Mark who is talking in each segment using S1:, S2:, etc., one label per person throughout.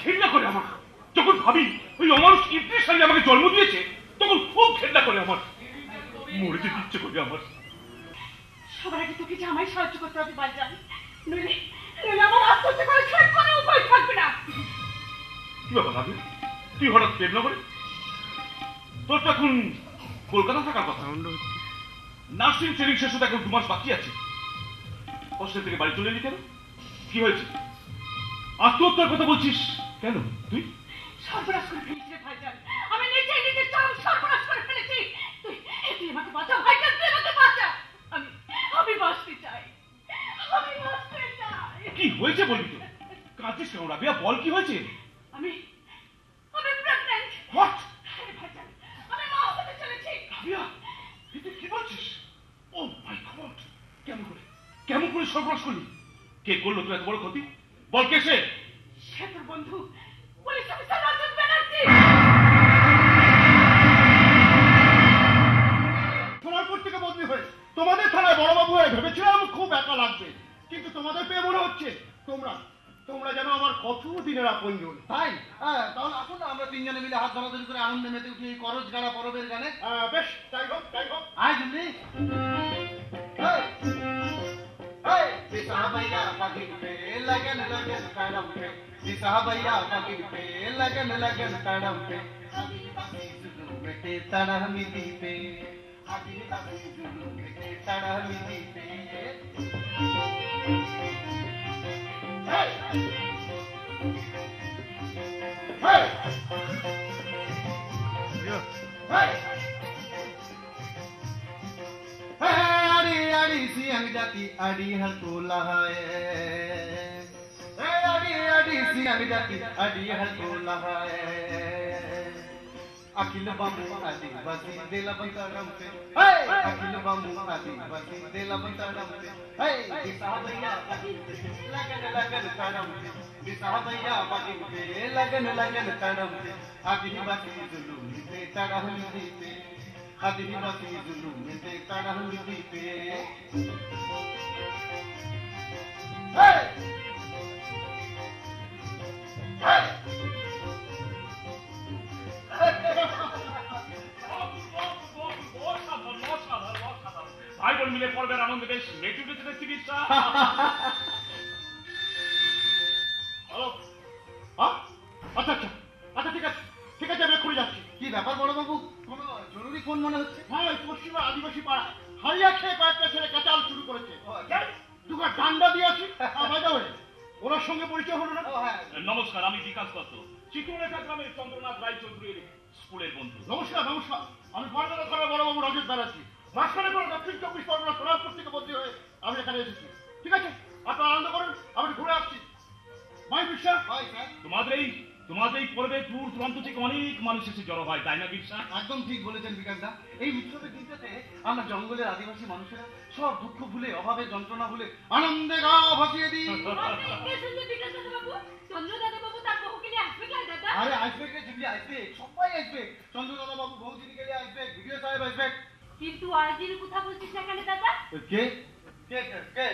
S1: ঘৃণা করে আমার। যখন ভাবি ওই অমানুষ ইদ্রিস আলী আমাকে জন্ম দিয়েছে তখন খুব ঘৃণা করে আমার, মরে যেতে ইচ্ছে করে আমার।
S2: সবার আগে তোকে জামাই সাহায্য করতে হবে ভাইজান, নইলে আমার আত্মহত্যা করে শেষ কোনো উপায় থাকবে না।
S1: কি ব্যাপার ভাবি, তুই হঠাৎ প্রেমনগরে? তোর তো এখন কলকাতা থাকার কথা। নার্সিং ট্রেনিং শেষ হতে এখন 2 মাস বাকি আছে। হস্টেল থেকে বাড়ি চলে এলি কেন? কি হয়েছে? আত্মহত্যার কথা বলছিস কেন তুই?
S2: সর্বনাশ করে ফেলেছি ভাইজান, আমি নিজের চরম সর্বনাশ করে ফেলেছি। তুই আমাকে বাঁচা ভাইজান, তুই আমাকে বাঁচা। আমি বাঁচতে চাই, আমি বাঁচতে চাই।
S1: কি হয়েছে বলবি তো? কাঁদছিস কেন রাবিয়া, বল কি হয়েছে?
S2: আমি প্রেগন্যান্ট।
S1: হোয়াট?
S2: ভাইজান, আমি মা হতে চলেছি।
S1: রাবিয়া, তুই কি বলছিস? ও মাই গড, কেমন করে সর্বনাশ করলি? কে করলো তোর এত বড় ক্ষতি? বল কে সে?
S2: সে তোর বন্ধু পুলিশ অফিসার রঞ্জন ব্যানার্জি।
S3: সোনারপুর থেকে বদলি হয়ে তোমাদের থানায় বড়বাবু হয়ে ভেবেছিলাম খুব একা লাগবে, কিন্তু তোমাদের পেয়ে মনে হচ্ছে তোমরা যেন আমার কত দিনের আপনজন।
S4: তাই? হ্যাঁ, তাহলে আসুন না আমরা 3 জনে মিলে হাত ধরাধরি করে আনন্দে মেতে উঠি এই করজ গাড়া পরবের গানে।
S3: বেশ, যাই হোক।
S4: আয় জুমলি। সাহাবাইয়া পাখির পে লগন লগন করম পে, সাহাবাইয়া পাখির পে লগন লগন করম পে, জুলুম মেটে তাড়া মিটি পে, জুলুম মেটে তাড়া মিটি পে। सिंह जाती अड़ी हर तोला है, अड़ी सिंह जाती अड़ी हर तोला है, अखिल बाबू आदि बसी देला बंतरम पे, अखिल बाबू आदि बसी देला बंतरम पे, साहबैया लगन लगन करम पे, साहबैया बाकी पे लगन लगन करम पे, आदि बसी जुलूम पे तड़हली पे, आदिवासी जुलूम में तड़हली पे।
S1: ভাই বোন মিলে পর্বের আনন্দ বেশ মেটে উঠেছে দেখছি চিকিৎসা। আচ্ছা ঠিক আছে আমি এক্ষুনি যাচ্ছি।
S4: কি ব্যাপার বড়বাবু, কোনো জরুরি ফোন মনে হচ্ছে?
S3: হ্যাঁ, ওই পশ্চিমা আদিবাসী পাড়া হারিয়া খেয়ে কয়েকটা ছেলে কাচাল শুরু করেছে, দুটো ডান্ডা দিয়েছি। ওনার সঙ্গে পরিচয় হলো না?
S1: নমস্কার, আমি বিকাশ দত্ত, চিকুরেখা গ্রামের চন্দ্রনাথ রায়চৌধুরীর স্কুলের বন্ধু।
S3: নমস্কার। আমি বর্ধমান থানার বড়বাবু রজত ব্যানার্জি। মাঝখানে করে দক্ষিণ 24 পরগনা সোনারপুর থেকে বদলি হয়ে আমি এখানে এসেছি। ঠিক আছে, আপনারা আনন্দ করেন, আমি ঘুরে আসছি। ভাই বিশ্বাস,
S1: তোমাদের এই পর্বে দূর দূরান্ত থেকে অনেক মানুষ এসে জড়ো হয়, তাই না বিশ্বাস?
S4: একদম ঠিক বলেছেন বিকাশ দা। এই উৎসবের দিনটাতে আমরা জঙ্গলের আদিবাসী মানুষেরা সব দুঃখ ভুলে, অভাবের যন্ত্রণা ভুলে আনন্দে গা ভাসিয়ে দিই। আরে আসবে কে জিবলি, আসবে, সবাই আসবে। চন্দ্র দাদা বাবু বৌদিনী গেলে আসবে, ভিডিও সাহেব আসবে।
S2: কিন্তু আজের কথা বলছিস এখানে দাদা?
S4: কে কে কে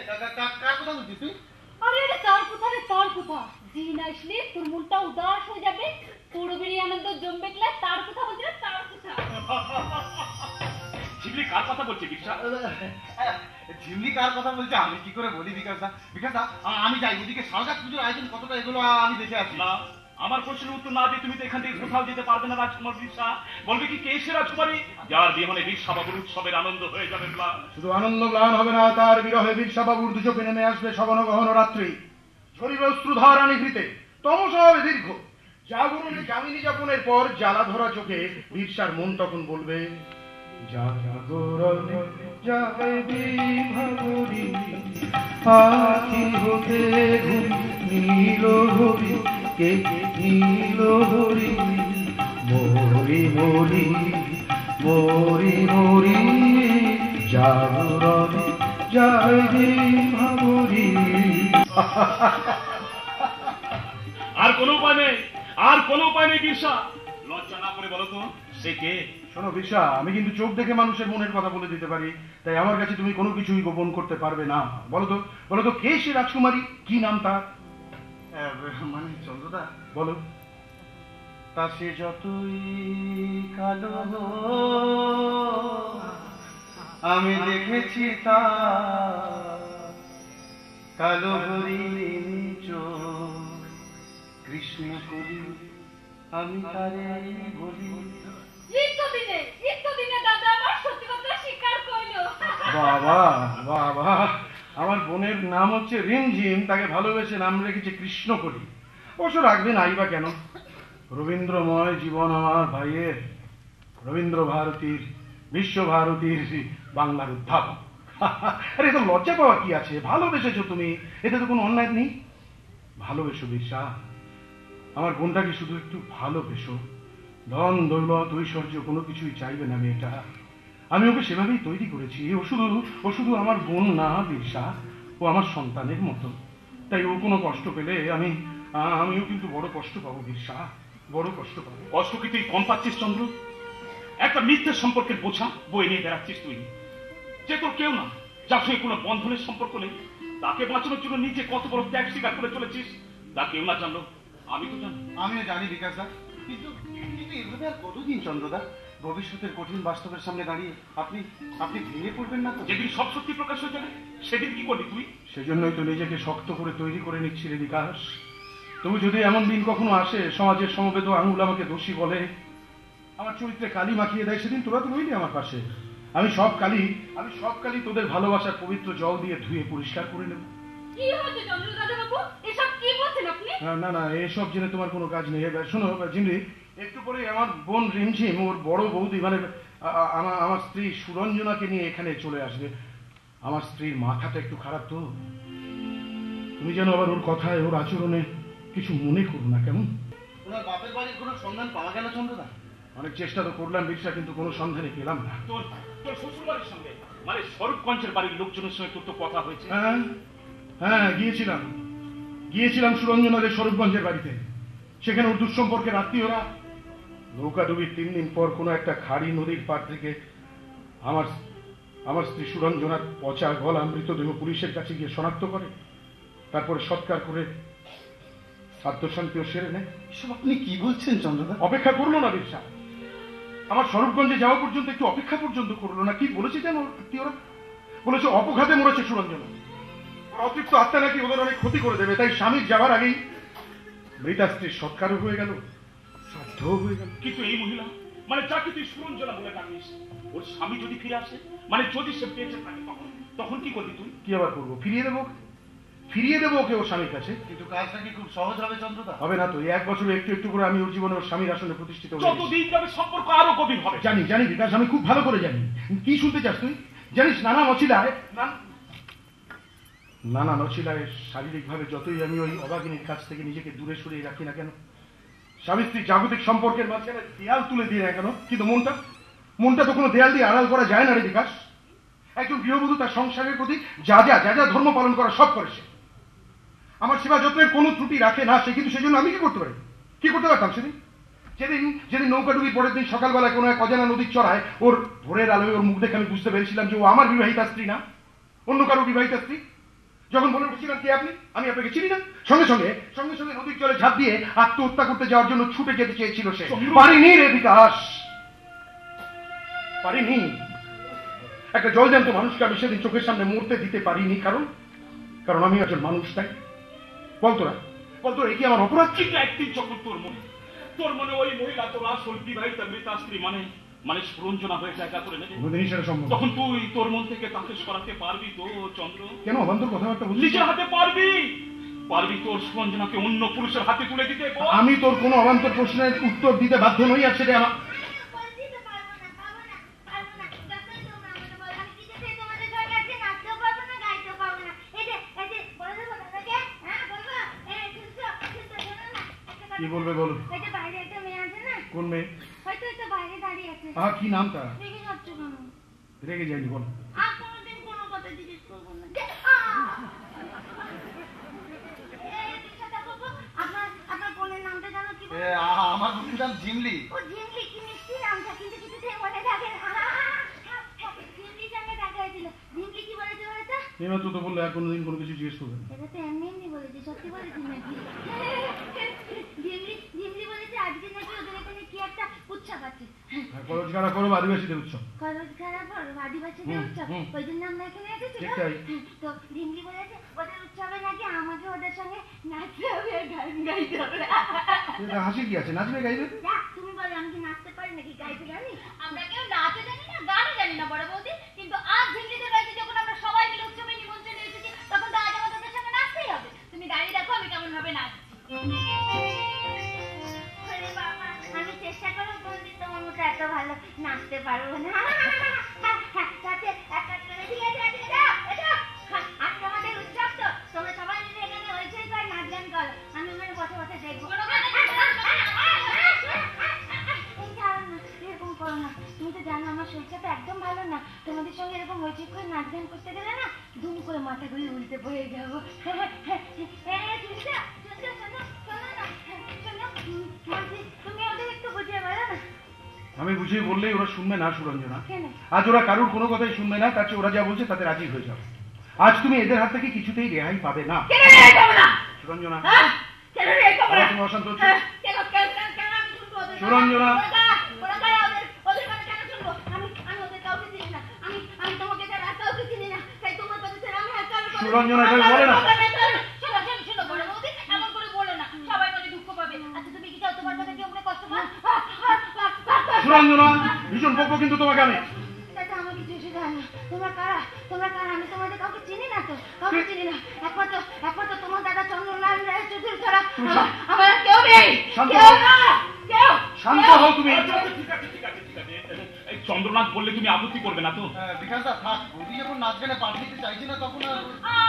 S4: কার কথা বলছিস তুই?
S2: আরে তার কথা দিন আসলে তোর মনটা উদাস হয়ে যাবে, পুরোবেরি আনন্দ জমবে, তার কথা বলছিস, তার কথা।
S1: ঝিমলি কার কথা বলছে বিশ্বাস?
S4: ঝিমলি কার কথা বলছে আমি কি করে বলি বিকাশ দা, আমি যাই ওদিকে শারদা পুজোর আয়োজন কতটা এগুলো আমি দেখে আসি।
S1: না, আমার প্রশ্নের উত্তর না দিয়ে তুমি তো এখান থেকে কোথাও যেতে পারবে না রাজকুমার বিশ্বাস। বলবে কি কে সে রাজকুমারী যার বিহনে বীরসাবাবুর উৎসবের আনন্দ হয়ে যাবে?
S3: শুধু আনন্দ ম্লান হবে না, তার বিরহে বীরসাবাবুর দুচোখে নেমে আসবে সঘন গহন রাত্রি। শরীরে অশ্রুধারা নিভৃতে তমসা হবে দীর্ঘ। জাগরণে জামিনী যাপনের পর জ্বালা ধরা চোখে বীরসার মন তখন বলবে, জাগরণে যাবে ভাগরি আখি হতে ঘুম নীল হরি, কে নীল হরি, মরি মরি মরি মরি, জাগরণে যাবে ভাগরি।
S1: আর কোনো উপায় নেই বিরসা, লজ্জা না করে বলো তো সে কে?
S3: শোনো বিরসা, আমি কিন্তু চোখ দেখে মানুষের মনের কথা বলে দিতে পারি, তাই আমার কাছে তুমি কোনো কিছুই গোপন করতে পারবে না। বলো তো কে সে রাজকুমারী, কি নাম তার?
S4: মানে চন্দ্রদা,
S3: বলো।
S4: তা সে যতই কালো আমি দেখেছি তা কালো হরিণ চোখ কৃষ্ণ করি আমি তারে বলি।
S2: ইত্যদিনে দাদা আমার সত্যি কথা স্বীকার করলো।
S3: বাবা বাবা, আমার বোনের নাম হচ্ছে রিমঝিম, তাকে ভালোবেসে নাম রেখেছে কৃষ্ণ করি। অবশ্য রাখবে নাই বা কেন, রবীন্দ্রময় জীবন আমার ভাইয়ের, রবীন্দ্র ভারতীর, বিশ্বভারতীর বাংলার উদ্ভাবক। আরে তো লজ্জা পাওয়ার কি আছে? ভালোবেসেছো তুমি, এতে তো কোনো অন্যায় নেই। ভালোবেসো বিরসা, আমার বোনটাকে শুধু একটু ভালোবেসো। ধন দৌলত ঐশ্বর্য কোনো কিছুই চাইবে না মেয়েটা, আমি ওকে সেভাবেই তৈরি করেছি। ও শুধু আমার বোন না বিরসা, ও আমার সন্তানের মতো। তাই ও কোনো কষ্ট পেলে আমিও কিন্তু বড় কষ্ট পাবো বিরসা, বড় কষ্ট পাবো।
S1: কষ্ট কি তুই কম পাচ্ছিস চন্দ্র? একটা মিথ্যের সম্পর্কের বোঝা বই নিয়ে বেড়াচ্ছিস তুই, যে তোর কেউ না, যার সঙ্গে কোনো বন্ধনের সম্পর্ক নেই, তাকে বাঁচানোর জন্য নিজে কত বড় ত্যাগ স্বীকার করে চলেছিস। তা কেউ না জানলো, আমি তো জানি।
S4: আমিও জানি বিকাশ দা, কিন্তু এভাবে আর কতদিন চন্দ্রদা? ভবিষ্যতের কঠিন বাস্তবের সামনে দাঁড়িয়ে আপনি ভেঙে পড়বেন না তো?
S1: যেদিন সব সত্যি প্রকাশ হয়ে যাবে সেদিন কি করবি তুই?
S3: সেজন্যই তো নিজেকে শক্ত করে তৈরি করে নিচ্ছি রে বিকাশ। তবু যদি এমন দিন কখনো আসে সমাজের সমবেত আঙুল আমাকে দোষী বলে, আমার চরিত্রে কালি মাখিয়ে দেয়, সেদিন তোরা তো রইলি আমার পাশে। আমি সব কালি তোদের ভালোবাসার পবিত্র জল দিয়ে ধুয়ে পরিষ্কার করে নেব।
S2: কি হচ্ছে চন্দ্র দাদা বাবু, এসব কি বলছেন আপনি?
S3: না এসব জেনে তোমার কোনো কাজ নেই। শোনো জিমরি, একটু পরে আমার বোন রিমঝিম ওর বড় বৌদি মানে আমার স্ত্রী সুরঞ্জনাকে নিয়ে এখানে চলে আসবে। আমার স্ত্রীর মাথাটা একটু খারাপ তো, তুমি যেন আবার ওর কথায় ওর আচরণে কিছু মনে করো না, কেমন?
S4: ওনার বাপের বাড়ির কোনো সন্ধান পাওয়া গেল চন্দ্রদা?
S3: অনেক চেষ্টা তো করলাম বিরসা, কিন্তু কোনো সন্ধানে পেলাম না।
S1: তোর শ্বশুর বাড়ির সঙ্গে মানে স্বরূপগঞ্জের বাড়ির লোকজনের সঙ্গে তোর তো কথা হয়েছে?
S3: হ্যাঁ গিয়েছিলাম সুরঞ্জনাদের স্বরূপগঞ্জের বাড়িতে। সেখানে ওর দুঃসম্পর্কের আত্মীয়রা নৌকাডুবির 3 দিন পর কোনো একটা খাড়ি নদীর পাড় থেকে আমার স্ত্রী সুরঞ্জনার পচা গলা মৃতদেহ পুলিশের কাছে গিয়ে শনাক্ত করে, তারপরে সৎকার করে শ্রাদ্ধ শান্তিও সেরে নেয়।
S4: এসব আপনি কি বলছেন চন্দ্রদা?
S3: অপেক্ষা করলো না বিরসা, আমার স্বরূপগঞ্জে যাওয়া পর্যন্ত একটু অপেক্ষা পর্যন্ত করলো না। কি বলেছে যেন আত্মীয়রা? বলেছে অপঘাতে মরেছে সুরঞ্জনা, অতৃপ্ত আত্মা নাকি ওদের অনেক ক্ষতি করে দেবে, তাই স্বামীর যাওয়ার আগেই মৃতা স্ত্রীর সৎকারও হয়ে গেল, শ্রাদ্ধও হয়ে গেল।
S1: কিন্তু এই মহিলা মানে যাকে তুই সুরঞ্জনা বলে ডাকিস, ওর স্বামী যদি ফিরে আসে, মানে যদি সে বেঁচে থাকে, তখন কি করবি তুই?
S3: কি আবার করবো? ফিরিয়ে দেবো ওকে ওর স্বামীর কাছে।
S4: কিন্তু কাজটা কি খুব সহজ হবে চন্দ্রদা?
S3: হবে না তো। 1 বছরে একটু একটু করে আমি ওর জীবনে ওর স্বামীর আসনে প্রতিষ্ঠিত হয়ে গেছি।
S1: যতদিন যাবে সম্পর্ক আরো গভীর হবে।
S3: জানি বিকাশ, আমি খুব ভালো করে জানি। কি শুনতে চাস তুই? জানিস নানা নচিলায় শারীরিকভাবে যতই আমি ওই অবাগিনীর কাছ থেকে নিজেকে দূরে সরিয়ে রাখি না কেন, স্বামী স্ত্রী জাগতিক সম্পর্কের মাঝখানে দেয়াল তুলে দিয়ে না কেন, কিন্তু মনটা তো কোনো দেয়াল দিয়ে আড়াল করা যায় না রে বিকাশ। একজন গৃহবধূ তার সংসারের প্রতি যা ধর্ম পালন করা সব করে সে। আমার সেবা যত্নের কোনো ত্রুটি রাখে না সে, কিন্তু সেজন্য আমি কি করতে পারতাম যেদিন নৌকাডুবির পরের দিন সকালবেলায় কোনো এক অজানা নদীর চড়ায় ওর ভোরের আলোয় ওর মুখ দেখে আমি বুঝতে পেরেছিলাম যে ও আমার বিবাহিতা স্ত্রী না, অন্য কারো বিবাহিতা স্ত্রী। যখন বলে উঠেছিলাম কে আপনি, আমি আপনাকে চিনি না, সঙ্গে সঙ্গে নদীর জলে ঝাঁপ দিয়ে আত্মহত্যা করতে যাওয়ার জন্য ছুটে যেতে চেয়েছিল সে। পারিনি রে বিকাশ, পারিনি। একটা জলজ্যান্ত মানুষকে আমি সেদিন চোখের সামনে মরতে দিতে পারিনি, কারণ আমি একজন মানুষ। তাই বলতোরা কি আমার অপরাধ?
S1: কিন্তু একদিন যখন তোর মনে ওই মহিলা তোর আসল বিবাহিতা মৃতা স্ত্রী মানে সুরঞ্জনা হয়ে জায়গা করে নেবে, তখন তুই তোর মন থেকে তাকে সরাতে পারবি তো চন্দ্র?
S3: কেন অবান্তর কথাবার্তা বলছিস?
S1: নিজের হাতে পারবি তোর সুরঞ্জনাকে অন্য পুরুষের হাতে তুলে দিতে?
S3: আমি তোর কোনো অবান্তর প্রশ্নের উত্তর দিতে বাধ্য নই, আর সেটা আমার কি বলবে বলো।
S2: বাইরে একটা মেয়ে আছে না?
S3: কোন মেয়ে?
S2: হয়তো এটা বাইরে দাঁড়িয়ে আছে।
S3: কি নাম তার?
S2: রেগে যাচ্ছে কেন?
S3: রেগে যায়নি, বল।
S2: আর কোনোদিন কোনো কথা জিজ্ঞেস করবো না। আপনার বোনের নামটা জানো কি?
S4: আমার বোনের নাম জিমলি।
S2: ও জিমলি, কি মিষ্টি নামটা, কিন্তু কিছুতেই মনে থাকে না। জিমলির সঙ্গে দেখা হয়েছিল। জিমলি কি বলেছে বলতো?
S3: তো বললে আর কোনোদিন কোনো কিছু জিজ্ঞেস করবে না।
S2: এটা তো এমনি বলেছি, সত্যি বলেছি নাকি?
S3: খারাপ করো আদিবাসীদের উৎসব।
S5: খরচ খারাপ আদিবাসীদের উৎসব, ওই জন্য আমরা এখানে এসেছি। তো রিমলি বলেছে ওদের উৎসবে নাকি আমাকে ওদের সঙ্গে নাচতে হবে, গান গাইতে হবে।
S3: হাসি কি আছে, নাচবে গাইবে?
S5: তুমি বলো আমি কি নাচতে পারি নাকি গাইতে জানি?
S2: আমরা কেউ নাচে জানি না, গানও জানি না বড় বৌদি, কিন্তু আজ ঝিমলিদের বাড়িতে যখন আমরা সবাই মিলে উৎসবে নিমন্ত্রণে এসেছি তখন তো আজ আমাদের সঙ্গে নাচতেই হবে। তুমি দাঁড়িয়ে দেখো আমি কেমন ভাবে নাচছি।
S5: আমি চেষ্টা করবো বৌদি, তোমার মতো এত ভালো নাচতে পারবো না। আজকে আমাদের উৎসব, তো তোমরা সবাই মিলে এখানে হইচই কর, নাচ গান করো, আমি ওখানে বসে বসে দেখবো। এরকম করো না, তুমি তো জানো আমার শরীরটা একদম ভালো না। তোমাদের সঙ্গে এরকম হইচই করে নাচ গান করতে গেলে না ধুম করে মাথা ঘুরে উল্টে পড়ে যাবো। তুমি ওদের একটু বুঝিয়ে বলো না।
S3: আমি বুঝিয়ে বললেই ওরা শুনবে না সুরঞ্জনা। আজ ওরা কারুর কোনো কথাই শুনবে না, তার চেয়ে ওরা যা বলছে তাতে রাজি হয়ে যাবে। আজ তুমি এদের হাত থেকে কিছুতেই রেহাই পাবে না সুরঞ্জনা। তুমি অশান্ত হচ্ছ সুরঞ্জনা। সুরঞ্জনা এটা বলে না। সুরঞ্জনা ভীষণ বকবো কিন্তু তোমাকে আমি।
S5: আমাকে কিছু দেয় না। তোমরা কারা? তোমরা কারা? আমি তোমাদের কাউকে চিনি না তো, কাউকে চিনি না। একমাত্র তোমার দাদা চন্দ্রনারায়ণ রায় চৌধুরী ছাড়া আমার কেউ নেই।
S3: শান্ত হও তুমি।
S1: চন্দ্রনাথ বললে তুমি আপত্তি করবে না তো?
S4: বিকাশ দা থাক, বৌদি যখন নাচ গানে পাঠ দিতে চাইছি না তখন আর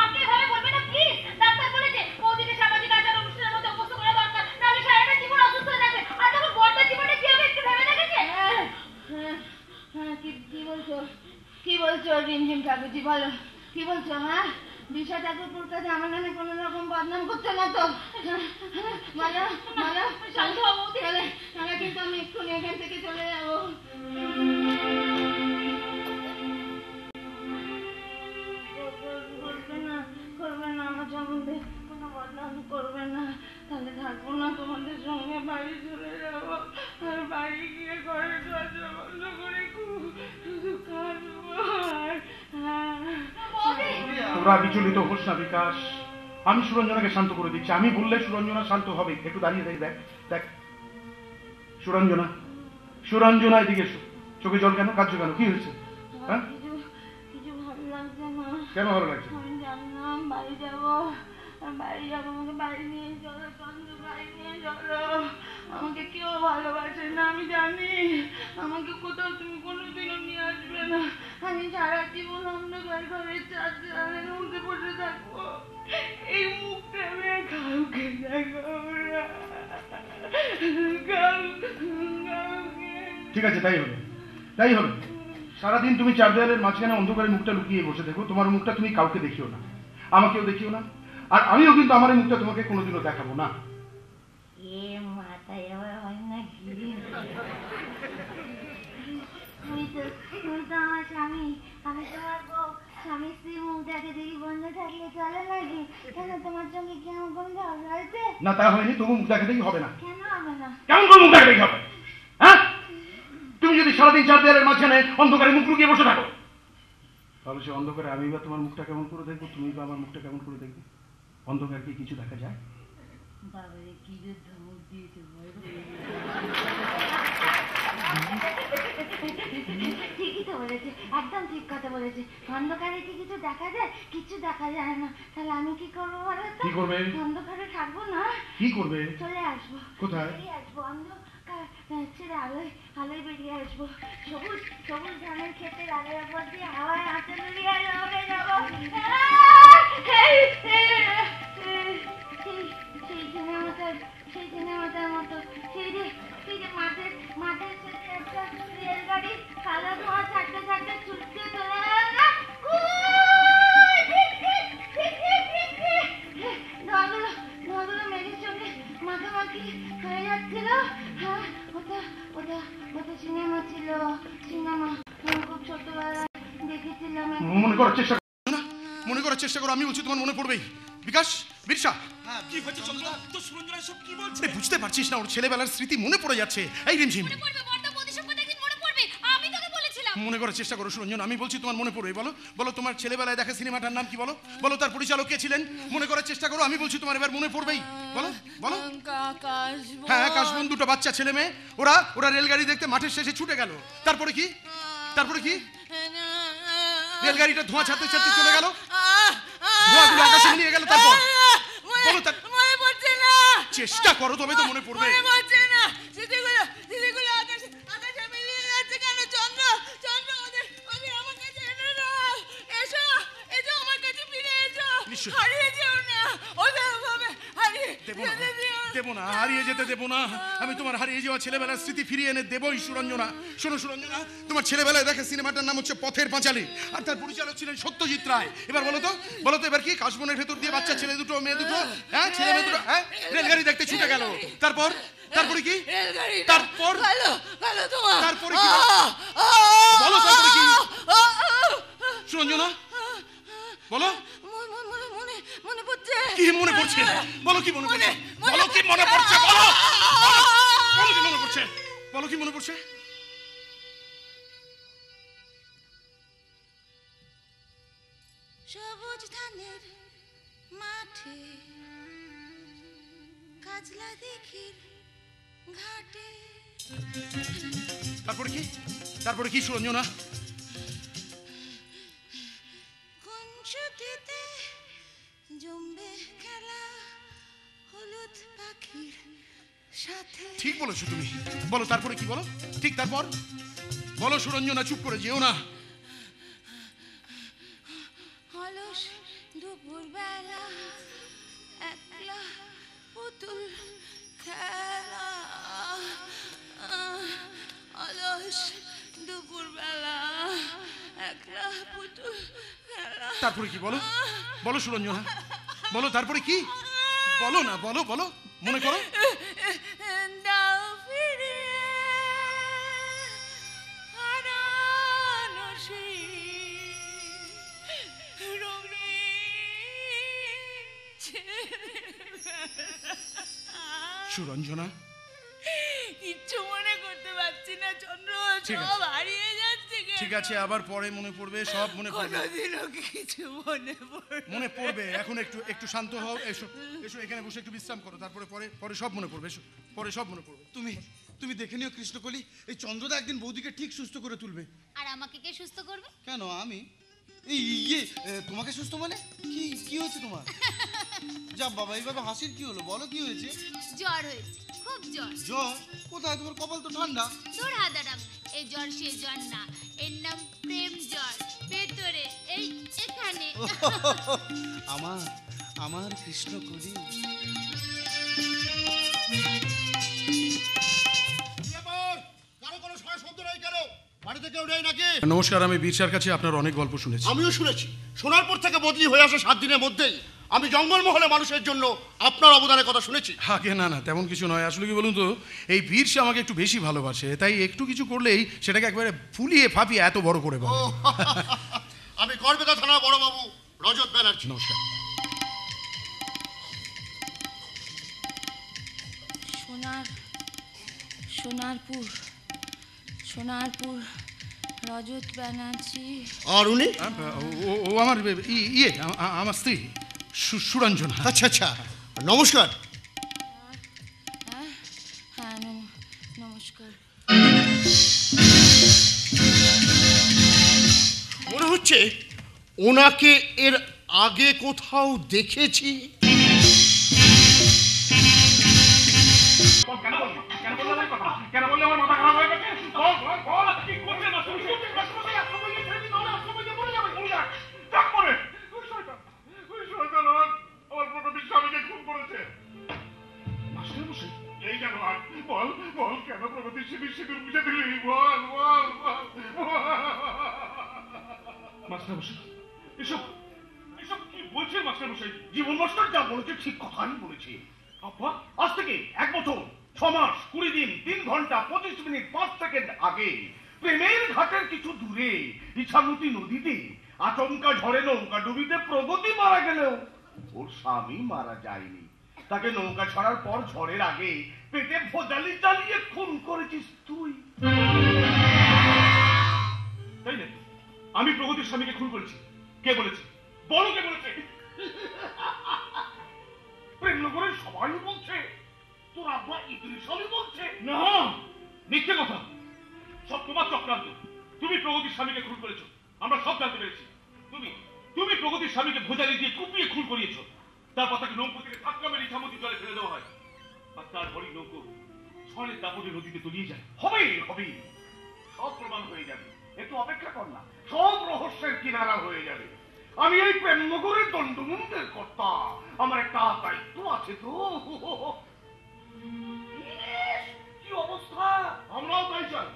S2: আপনি ভাবে বলবেন না প্লিজ। ডাক্তার বলেছে বৌদিকে সামাজিক আচার অনুষ্ঠানের মধ্যে উপস্থিত করা দরকার, নাহলে সারাটা জীবন অসুস্থ হয়ে যাবে। আর তখন বড়টা জীবনে কি হবে একটু ভেবে দেখেছে?
S5: কি বলছো রিমঝিম ঠাকুরজি, বলো কি বলছো? হ্যাঁ, দিশা ঠাকুরপুর কাছে আমার নামে কোনো রকম বদনাম করছো না তো? বলো বলো।
S2: শান্ত হও বৌদি।
S5: তাহলে কিন্তু আমি এক্ষুনি এখান থেকে চলে যাবো। করবে না আমার সম্বন্ধে কোনো বদনাম করবে না, তাহলে থাকবো না তোমাদের সঙ্গে, বাড়ি চলে যাবো। আর বাড়ি গিয়ে ঘরে দরজা বন্ধ করে শুধু কাঁদবো।
S3: তোরা বিচলিত হোস না বিকাশ, আমি সুরঞ্জনাকে শান্ত করে দিচ্ছি। আমি বললে সুরঞ্জনা শান্ত হবে। একটু দাঁড়িয়ে দেখ দেখ দেখ সুরঞ্জনা, সুরঞ্জনা এদিকে এসো। চোখে জল কেন, কাঁদছো কেন, কি হয়েছে? হ্যাঁ,
S5: কিছু ভালো লাগছে না।
S3: কেন ভালো লাগছে?
S5: আমি জানলাম বাড়ি যাবো, আমাকে বাড়ি নিয়ে চলো চন্দ্র, বাড়ি নিয়ে চলো। আমাকে কেউ ভালোবাসে না আমি জানি, আমাকে কোথাও তুমি কোনোদিনও নিয়ে আসবে না। আমি সারা জীবন অন্ধকার ঘরের চার দেওয়ালের মধ্যে বসে থাকবো। এই মুখটা আমি আর কাউকে দেখাবো না।
S3: ঠিক আছে, তাই হবে, তাই হবে। সারাদিন তুমি চার দেওয়ালের মাঝখানে অন্ধকারে মুখটা লুকিয়ে বসে দেখো। তোমার মুখটা তুমি কাউকে দেখিও না, আমাকেও দেখিও না, আর আমিও কিন্তু আমার এই মুখটা তোমাকে কোনোদিনও দেখাবো না।
S5: মাথায় আবার হয় নাকি? তুমি তো আমার স্বামী, আমি তোমার বউ। স্বামী স্ত্রীর মুখ দেখে দেখি বন্ধ থাকলে চলে নাকি? কেন তোমার সঙ্গে কি আমার কোনো ঝগড়া হয়েছে?
S3: না, তা হয়নি। তবু মুখ দেখা দেখি হবে না।
S5: কেন হবে না?
S3: কেমন করে মুখ দেখা দেখি হবে? হ্যাঁ, তুমি যদি সারাদিন চার দেওয়ালের মাঝখানে অন্ধকারে মুখ লুকিয়ে বসে থাকো, তাহলে সে অন্ধকারে আমি বা তোমার মুখটা কেমন করে দেখবো, তুমি বা আমার মুখটা কেমন করে দেখবে? অন্ধকার কি কিছু দেখা যায়?
S5: বাবারে কি যে ধমক দিয়েছে, ঠিকই তো বলেছে, একদম ঠিক কথা বলেছে। অন্ধকারে কি কিছু দেখা যায়? কিছু দেখা যায় না। তাহলে আমি কি করবো বলো তো?
S3: কি করবে?
S5: অন্ধকারে থাকবো না।
S3: কি করবে?
S5: চলে আসবো।
S3: কোথায়?
S5: বেরিয়ে আসবো, অন্ধকার ছেড়ে আলোয় বেরিয়ে আসবো। সবুজ সবুজ ধানের ক্ষেতের আলোর উপর দিয়ে হাওয়ায় আঁচল উড়িয়ে যাবো। সেই সিনেমাটার মতো, সেই যে মাঠের শেষে একটা রেলগাড়ি কালো ধোঁয়া ছাড়তে ছাড়তে ছুটতে চলে গেল না, ধোঁয়াগুলো মেঘের সঙ্গে মাখামাখি হয়ে যাচ্ছিল। হ্যাঁ, ওটা সিনেমা ছিল। সিনেমা আমি খুব ছোটবেলায় দেখেছিলাম।
S3: মনে করার চেষ্টা করো, আমি বলছি তোমার মনে পড়বেই। বিকাশ, বিরসা,
S1: কি হচ্ছে চন্দ্র? তো সুরঞ্জনা সব কি বলছে?
S3: বুঝতে পারছিস না? ওর ছেলেবেলার স্মৃতি মনে পড়ে যাচ্ছে। এই রিমঝিম,
S2: মনে পড়বে বড়দা বৌদির সঙ্গে একদিন মনে পড়বে।
S3: মনে করার চেষ্টা করো সুরঞ্জন, আমি বলছি তোমার মনে পড়বে। বলো বলো তোমার ছেলেবেলায় দেখা সিনেমাটার নাম কি? বলো বলো তার পরিচালক কে ছিলেন? মনে করার চেষ্টা করো, আমি বলছি তোমার এবার মনে পড়বেই। বলো বলো। হ্যাঁ, কাশবন, দুটো বাচ্চা ছেলে মেয়ে, ওরা ওরা রেলগাড়ি দেখতে মাঠের শেষে ছুটে গেল। তারপরে কি? তারপরে কি? রেলগাড়িটা ধোঁয়া ছাড়তে ছাড়তে চলে গেল, ধোঁয়াগুলো আকাশে নিয়ে গেল। তারপর বলো তার
S5: মনে পড়ছে না।
S3: চেষ্টা করো তবে তো মনে পড়বে।
S5: মনে পড়ছে না। স্মৃতিগুলো আকাশে মিলিয়ে যাচ্ছে কেন? চন্দ্র চন্দ্র ওদের আমার কাছে এনে নাও। এসো এসো আমার কাছে ফিরে এসো।
S3: নিশ্চয়ই।
S5: হারিয়ে যেও না, ওদের ভাবে হারিয়ে
S3: দেবো না, দেবো না, হারিয়ে যেতে দেবো না। আমি তোমার হারিয়ে যাওয়া ছেলেবেলার স্মৃতি ফিরিয়ে এনে দেবই সুরঞ্জনা। শোনো সুরঞ্জনা, তোমার ছেলেবেলায় দেখা সিনেমাটার নাম হচ্ছে পথের পাঁচালী, আর তার পরিচালক ছিলেন সত্যজিৎ রায়। এবার বলো তো এবার কি? কাশবনের ভেতর দিয়ে বাচ্চা ছেলে দুটো মেয়ে দুটো, হ্যাঁ ছেলে মেয়ে দুটো, হ্যাঁ রেলগাড়ি দেখতে ছুটে গেল। তারপরে কি? তারপর তারপরে কি? বলো তারপরে কি সুরঞ্জনা? বলো
S5: মনে পড়ছে।
S3: কি মনে পড়ছে? বলো কি মনে পড়ছে? বলো কি মনে পড়ছে? বলো বলো কি মনে পড়ছে? বলো কি মনে পড়ছে?
S5: সবুজ ধানের মাঠে কাজলা দিঘির ঘাটে।
S3: তারপরে কি সুরঞ্জনা?
S5: কুঞ্চটিতে জমবে খেলা হলুদ পাখির সাথে।
S3: ঠিক বলেছো তুমি। বলো তারপরে কি? বলো ঠিক তারপর বলো সুরঞ্জনা, চুপ করে যেও না।
S5: অলস দুপুর বেলা একলা পুতুল খেলা। অলস দুপুর বেলা একলা পুতুল খেলা।
S3: তারপরে কি? বলো বলো সুরঞ্জনা, বলো তারপরে কি? বলো না, বলো বলো, মনে করো।
S5: দাও ফিরিয়ে হারানো সেই
S3: সুরঞ্জনা,
S5: কিচ্ছু মনে করতে পারছি না চন্দ্র,
S3: ঠিক আছে।
S5: সব হারিয়ে যাচ্ছে।
S3: ঠিক আছে, আবার পরে মনে পড়বে, সব মনে পড়বে।
S5: কোনোদিনও কিছু
S3: মনে পড়বে। এখন একটু শান্ত হও, এসো এসো এখানে বসে একটু বিশ্রাম করো, তারপরে পরে সব মনে পড়বে। এসো, পরে সব মনে পড়বে।
S6: তুমি দেখে নিও কৃষ্ণকলি, এই চন্দ্রদা একদিন বৌদিকে ঠিক সুস্থ করে তুলবে।
S7: আর আমাকে কে সুস্থ করবে?
S6: কেন আমি? তোমাকে সুস্থ মানে কি হয়েছে তোমার? যা বাবা, এইভাবে হাসির কি হলো? বলো কি হয়েছে?
S7: জ্বর হয়েছে, খুব জ্বর।
S6: জ্বর? কোথায়? তোমার কপাল তো ঠান্ডা।
S7: তোর হাদারাম, এই জ্বর সে জ্বর না, এর নাম প্রেম জ্বর। ভেতরে এই এখানে।
S6: আমার কৃষ্ণকলি।
S3: নমস্কার, আমি বীরসার কাছে আপনার অনেক গল্প শুনেছি।
S8: আমিও শুনেছি। শোনার পর থেকে বদলি হয়ে আসে 7 দিনের মধ্যেই আমি জঙ্গলমহলে মানুষের জন্য আপনার অবদানের কথা শুনেছি।
S3: আগে না তেমন কিছু নয়। আসলে কি বলুন তো, এই বীরসা আমাকে একটু বেশি ভালোবাসে, তাই একটু কিছু করলেই সেটাকে একবারে ফুলিয়ে ফাঁপিয়ে এত বড় করে বলে।
S8: আমি গড়বেতা থানার বড় বাবু রজত ব্যানার্জি।
S3: নমস্কার।
S5: সোনারপুর রজত ব্যানার্জি।
S8: আর উনি?
S3: ও আমার আমার স্ত্রী সুরঞ্জনা।
S8: আচ্ছা, নমস্কার।
S5: হ্যাঁ নমস্কার।
S8: মনে হচ্ছে ওনাকে এর আগে কোথাও দেখেছি।
S1: কেন বললে আমার মাথা খারাপ হয়ে গেছে? এসব কি বলছেন মাস্টারমশাই? জীবন মাস্টার যা বলেছে ঠিক কথাই বলেছে। আব্বা, আজ থেকে 1 বছর 6 মাস 20 দিন 3 ঘন্টা 25 মিনিট 5 সেকেন্ড আগে প্রেমের ঘাটের কিছু দূরে ইছামতি নদীতে আচমকা ঝড়ে নৌকা ডুবিতে প্রগতি মারা গেলেও ওর স্বামী মারা যায়নি। তাকে নৌকা ছাড়ার পর ঝড়ের আগে পেটে ভোজালি চালিয়ে খুন করেছিস তুই। আমি প্রগতির স্বামীকে খুন করেছি। কে বলেছে? বলো কে বলেছে?
S3: প্রেমনগরের সবাই বলছে, তোর আব্বা ইদ্রিস আলী বলছে।
S1: না, মিথ্যে কথা, সব তোমার চক্রান্ত। তুমি প্রগতির স্বামীকে খুন করেছো, আমরা সব জানতে পেরেছি। তুমি প্রগতির স্বামীকে ভোজালি দিয়ে কুপিয়ে খুন করিয়েছো। তারপর তাকে নৌকো থেকে ধাক্কা মেরে ইছামতি জলে ফেলে দেওয়া হয়, আর তারপরই নৌকো ঝড়ের দাপটে নদীতে তলিয়ে যায়।
S3: হবে, সব প্রমাণ হয়ে যাবে, একটু অপেক্ষা কর না, সব রহস্যের কিনারা হয়ে যাবে। আমি এই প্রেমনগরের দণ্ডমুন্ডের কর্তা, আমার একটা দায়িত্ব আছে তো। কি অবস্থা! আমরাও তাই চাই,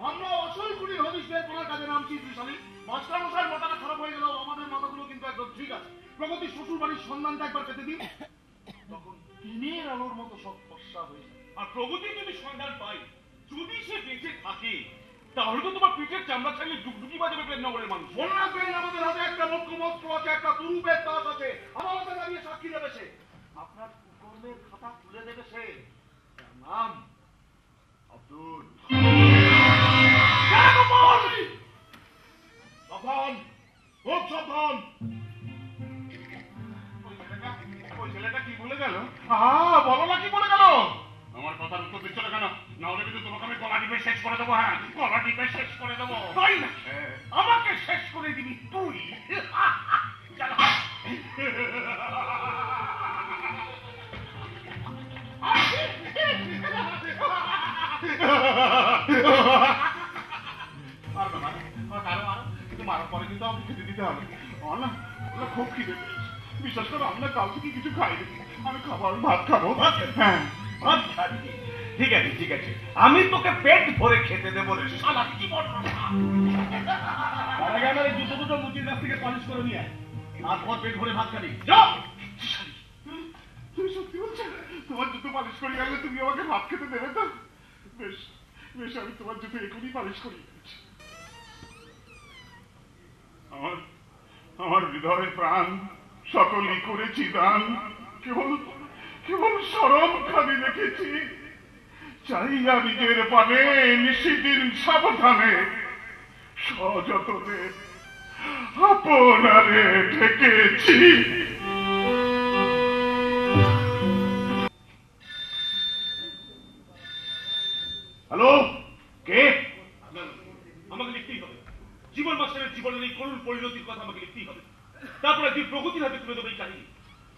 S3: আমরা আসল খুনির হদিশ বের করার কাজে নামছি। মাস্টার মশাইয়ের মাথাটা খারাপ হয়ে গেল, আমাদের মাথাগুলো কিন্তু একদম ঠিক আছে। প্রগতির শ্বশুর বাড়ির সন্ধানটা একবার পেতে দিন, তখন দিনের আলোর মতো সব ফর্সা হয়ে যায়।
S1: আর প্রগতি যদি সন্ধান পাই, যদি সে বেঁচে থাকে, তাহলে তো তোমার পিঠের চামড়া ছাড়িয়ে ডুগডুগি বাজাবে প্রেমনগরের মানুষ।
S3: মনে রাখবেন, আমাদের হাতে একটা লক্ষ্যমস্ত্র আছে, একটা তুরুপের তাস আছে। আদালতে দাঁড়িয়ে সাক্ষী দেবে সে, আপনার কুকর্মের খাতা খুলে দেবে সে। তার নাম আব্দুল। সাবধান, খুব সাবধান। ওই ছেলেটা কি বলে গেল? বলো না, কি বলে গেল?
S1: আমার কথার উত্তর দিচ্ছ না কেন? না হলে কিন্তু তোমাকে আমি গলা টিপে শেষ করে দেবো। হ্যাঁ, গলা টিপে শেষ করে দেবো।
S3: তাই না, আমাকে শেষ করে দিবি তুই? মারার পরে কিন্তু আমাকে খেতে দিতে হবে। খুব খিদে পেয়েছে, বিশ্বাস করো, আমরা কাল থেকে কিছু খাইনি। আমি খাবার ভাত খাবো। হ্যাঁ, ভাত খাবি? ঠিক আছে, ঠিক আছে, আমি তোকে পেট ভরে খেতে দেবো রে শালা। কি বল, জুতো দুটো মুচির কাছ থেকে পালিশ করে নিয়ে আয়, তারপর পেট ভরে ভাত খাবি। যাও। তুমি সত্যি বলছো? তোমার জুতো পালিশ করে আনলে তুমি আমাকে ভাত খেতে দেবে তো? বেশ বেশ, আমি তোমার জুতো এখনই পালিশ করি। আমার হৃদয় প্রাণ সকলই করেছি দান, কেবল শরম খালি রেখেছি। চাইয়া নিজের পানে নিশিদিন সাবধানে, সযতনে আপনারে ঢেকেছি। হ্যালো, কে?
S1: আমাকে লিখতেই হবে, জীবন মাস্টারের জীবনের এই করুণ পরিণতির কথা আমাকে লিখতেই হবে। তারপরে একদিন প্রগতির হাতে তুলে দেবে এই কাহিনী,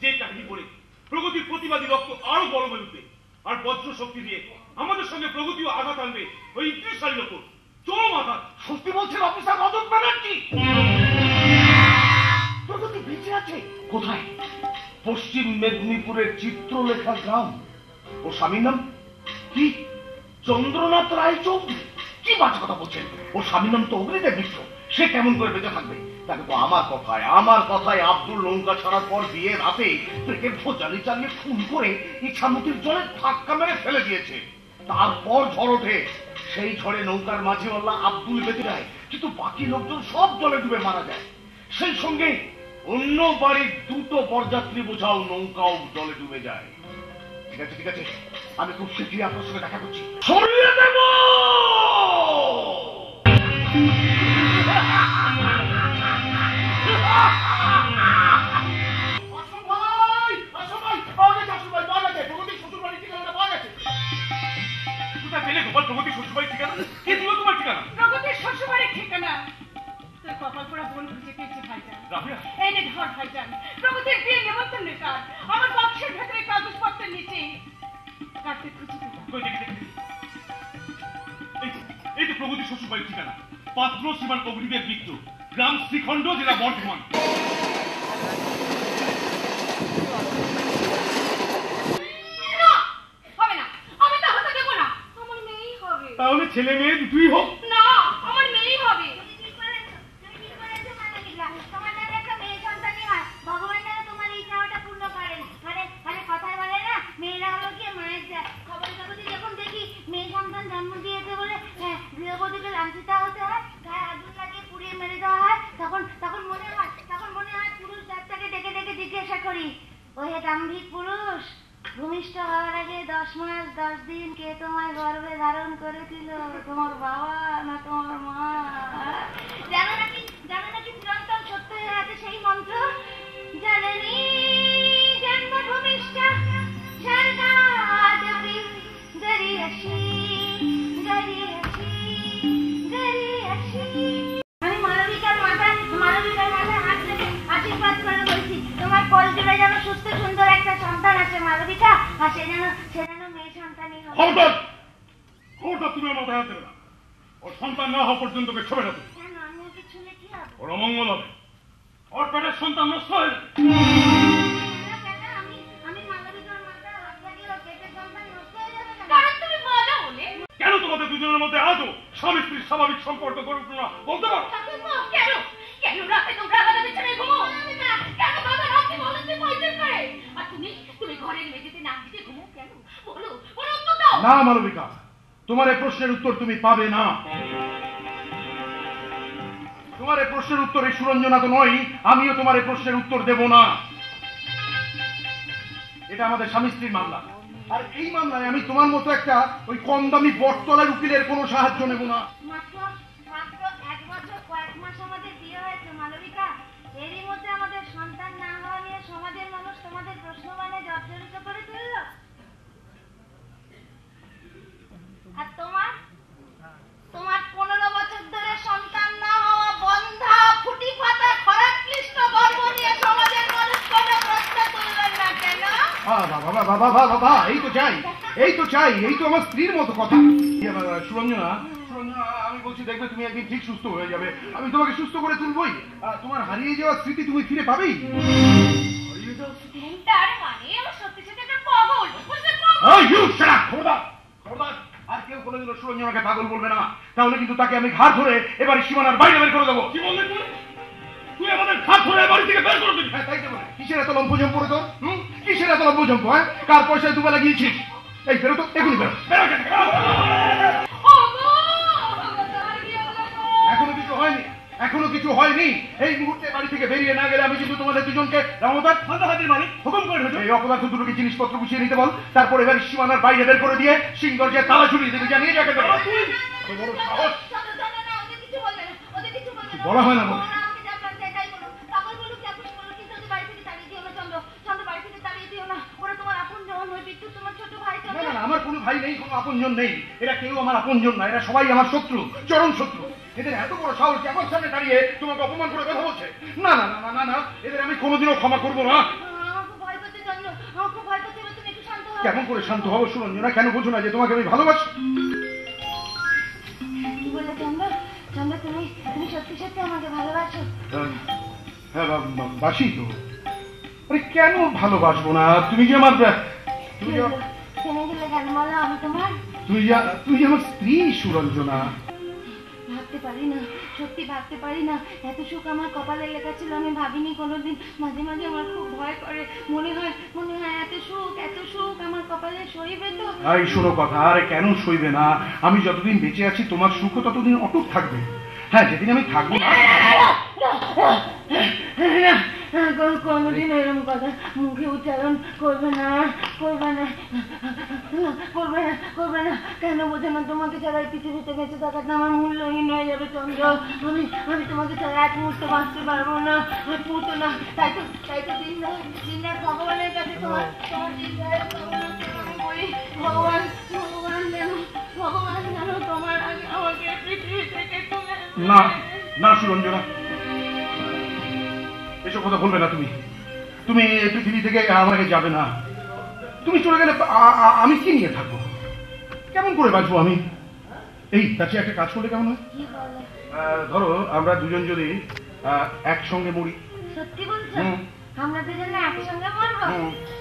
S1: যে কাহিনী পড়ে প্রগতির প্রতিবাদী রক্ত আরো গরম হয়ে উঠবে, আর বজ্র শক্তি দিয়ে আমাদের সঙ্গে প্রগতিও আঘাত আনবে ওই ইদ্রিসালীর ওপর, চরম আঘাত।
S3: সত্যি বলছেন অফিসার রজত ব্যানার্জি? প্রগতি বেঁচে আছে? কোথায়? পশ্চিম মেদিনীপুরের চিত্রলেখা গ্রাম। ও স্বামীর নাম কি? চন্দ্রনাথ রায় চৌধুরী। কি বাজে কথা বলছেন? ও স্বামীর নাম তো অগ্নিদেব মিত্র। সে কেমন করে বেঁচে থাকবে? তাকে তো আমার কথায় আব্দুল নৌকা ছাড়ার পর বিয়ে রাতে পেটের ভোজালি চালিয়ে খুন করে ইছামতির জলে ধাক্কা মেরে ফেলে দিয়েছে। তারপর ঝড় ওঠে, সেই ঝড়ে নৌকার মাঝিওয়ালা আব্দুল বেঁচে যায়, কিন্তু বাকি লোকজন সব জলে ডুবে মারা যায়। সেই সঙ্গে অন্য বাড়ির দুটো বরযাত্রী বোঝাও নৌকাও জলে ডুবে যায়। ঠিক আছে, ঠিক আছে, আমি খুব শীঘ্রই আপনার সঙ্গে দেখা করছি। সরিয়ে দেব।
S1: প্রগতির শ্বশুরবাড়ির ঠিকানা কে দিল? তোমার ঠিকানা?
S2: প্রগতির শ্বশুরবাড়ির ঠিকানা তোর কপাল পোড়া বোন খুঁজে পেয়েছি ভাইজান। এই নে ধর ভাইজান, প্রগতির বিয়ে নেমন্তন্নের কার্ড আমার বাক্সের ভেতরে কাগজপত্রের নিচে। কার্ডটা খুঁজে দিলাম।
S1: এই তো প্রগতির শ্বশুরবাড়ির ঠিকানা, পাত্র শ্রীমান অগ্নিদেব মিত্র, গ্রাম শ্রীখণ্ড, জেলা বর্ধমান।
S3: তাহলে ছেলে মেয়ে দুটোই হোক।
S2: না, আমার মেয়েই হবে।
S5: তোমার নামে একটা মেয়ে সন্তানই হয়, ভগবান যেন তোমার এই চাওয়াটা পূর্ণ করেন। আরে কথায় বলে না, মেয়েরা হলো কি মায়ের যায়। খবরের কাগজে যখন দেখি মেয়ে সন্তান জন্ম দিয়েছে বলে গৃহবধূকে লাঞ্ছিত হতে হয়, গায়ে আগুন লাগিয়ে পুড়িয়ে মেরে দেওয়া হয়, তখন মনে হয় পুরুষ ডাক্তারকে ডেকে ডেকে জিজ্ঞাসা করি, ওহে দাম্ভিক পুরুষ, ভূমিষ্ঠ হওয়ার আগে 10 মাস 10 দিন কে তোমায় গর্ভে ধারণ করেছিল, তোমার বাবা না তোমার মা? জানো নাকি জানে নাকি চিরন্তন সত্য হয়ে আছে সেই মন্ত্র, জননী জন্মভূমিষ্ঠ স্বর্গাদপি গরীয়সী গরীয়সী গরীয়সী। আমি মালবিকার মাথায় হাত রেখে আশীর্বাদ করে বলছি, তোমার কলজোড়ে যেন সুস্থ সুন্দর একটা সন্তান আছে মালবিকা, আর সে যেন মেয়ে সন্তানই হবে।
S3: খবরদার তুমি আমার মাথায় হাত দেবে না। ওর সন্তান না হওয়া পর্যন্ত ওকে ছবে না তুমি।
S5: কেন, আমি ওকে ছুঁলে কি হবে?
S3: ওর অমঙ্গল হবে, ওর পেটের সন্তান নষ্ট হয়ে যাবে।
S5: আমি মালবিকার মাথায় হাত লাগিয়ে ওর পেটের সন্তান নষ্ট হয়ে যাবে কেন?
S2: কারণ তুমি বলো বলে।
S3: কেন তোমাদের দুজনের মধ্যে আজও স্বামী স্ত্রীর স্বাভাবিক সম্পর্ক গড়ে উঠলো না বলতে পারো?
S2: কেন কেন রাতে তোমরা আমাদের বিছানায় ঘুমো? কেন বাবা রাতে বলতে পয়সা করে? আর তুমি ঘরের মেঝেতে নাক দিতে ঘুমো কেন? বলো বলো তো।
S3: না মালবিকা, তোমার এই প্রশ্নের উত্তর তুমি পাবে না। তোমার এই প্রশ্নের উত্তর এই সুরঞ্জনা তো নয়, আমিও তোমার এই প্রশ্নের উত্তর দেব না। এটা আমাদের স্বামী স্ত্রীর মামলা, আর এই মামলায় আমি তোমার মতো একটা ওই কম দামি বটতলার উকিলের কোনো সাহায্য নেব না।
S5: মাত্র 1 বছর কয়েক মাস আমাদের বিয়ে হয়েছে মালবিকা, এরই মধ্যে আমাদের সন্তান না হওয়া নিয়ে সমাজের মানুষ তোমাদের প্রশ্নবাণে জর্জরিত করে তুলল। আর তোমার 15 বছর ধরে সন্তান না হওয়া বন্ধা ফুটি ফাটা খরাপ ক্লিষ্ট গর্ভ নিয়ে সমাজের মানুষ কোনো প্রশ্ন তুললেন না কেন?
S3: বাবা, এই তো চাই, এই তো আমার স্ত্রীর মতো কথা। সুরঞ্জনা, আমি বলছি দেখবে তুমি একদিন ঠিক সুস্থ হয়ে যাবে, আমি তোমাকে সুস্থ করে তুলবই। তোমার হারিয়ে যাওয়া স্মৃতি তুমি ফিরে পাবেই।
S2: তার মানে আমার সত্যি সত্যি একটা পাগল।
S3: খবরদার, আর কেউ কোনোদিনও সুরঞ্জনাকে পাগল বলবে না, তাহলে কিন্তু তাকে আমি ঘাড় ধরে এবারে সীমানার বাইরে বের করে দেবো। কি বললে তুই আমাদের ঘাড় ধরে বাড়ি থেকে বের করে দিবি? হ্যাঁ, তাই তো বলে। কিসের এত লম্পজম্প করে তোর? কিসের এত লম্পজম্প? হ্যাঁ, কার পয়সায় দুবেলা গিয়েছিস? এই বেরো তো, এখনই বেরো। এখনো কিছু হয়নি। এই মুহূর্তে বাড়ি থেকে বেরিয়ে না গেলে আমি কিন্তু তোমাদের দুজনকে হাজির মালিক হুকুম করে দেবো। এই অপদার্থ দুটোকে জিনিসপত্র গুছিয়ে নিতে বল, তারপর এবার সীমানার বাইরে বের করে দিয়ে সিংহর্যের তালা ঝুলিয়ে দেবে। জানিয়ে যাকে বলা হয় না বলে। আমার কোনো ভাই নেই, কোনো আপনজন নেই, এরা কেউ আমার আপনজন না, এরা সবাই আমার শত্রু, চরম শত্রু। এদের এত বড় সাহস যে আমার সামনে দাঁড়িয়ে তোমাকে অপমান করে কথা বলছে। না না না না না, এদের আমি কোনোদিনও ক্ষমা করবো না। কেমন করে শান্ত হবো সুরঞ্জনা? কেন বোঝো না যে তোমাকে আমি ভালোবাসি?
S5: তুমি সত্যি সত্যি আমাকে ভালোবাসো?
S3: হ্যাঁ বাসি তো। আরে কেন ভালোবাসবো না? তুমি যে আমার তুই আমার স্ত্রী সুরঞ্জনা।
S5: ভাবতে পারি না, সত্যি ভাবতে পারি না, এত সুখ আমার কপালে লেখা ছিল আমি ভাবিনি কোনোদিন। মাঝে মাঝে আমার খুব ভয় করে, মনে হয় এত সুখ আমার কপালে সইবে তো?
S3: এই শোনো কথা, আরে কেন সইবে না? আমি যতদিন বেঁচে আছি তোমার সুখও ততদিন অটুট থাকবে। হ্যাঁ, যেদিন আমি থাকবো না
S5: কোনোদিন এরকম কথা মুখে উচ্চারণ করবে না। কেন বোঝে না? তোমাকে ছাড়া এই পৃথিবীতে বেঁচে থাকাটা আমার মূল্যহীন হয়ে যাবে চন্দ্র। আমি তোমাকে ছাড়া এক মুহূর্ত বাঁচতে পারবো না, পুতো না। তাই তো দিন রাত ভগবানের কাছে তোমার বলি, ভগবান যেন তোমার আগে আমাকে পৃথিবী থেকে তুলে
S3: না সুরঞ্জনা, এসব কথা বলবে না। তুমি এই পৃথিবী থেকে আমাকে যাবে না। তুমি চলে গেলে আমি কি নিয়ে থাকবো? কেমন করে বাঁচবো আমি? এই তাকে একটা কাজ করলে কেমন হয়? ধরো আমরা দুজন যদি একসঙ্গে মরি।
S5: সত্যি বলছো? আমরা দুজনে একসঙ্গে মরবো?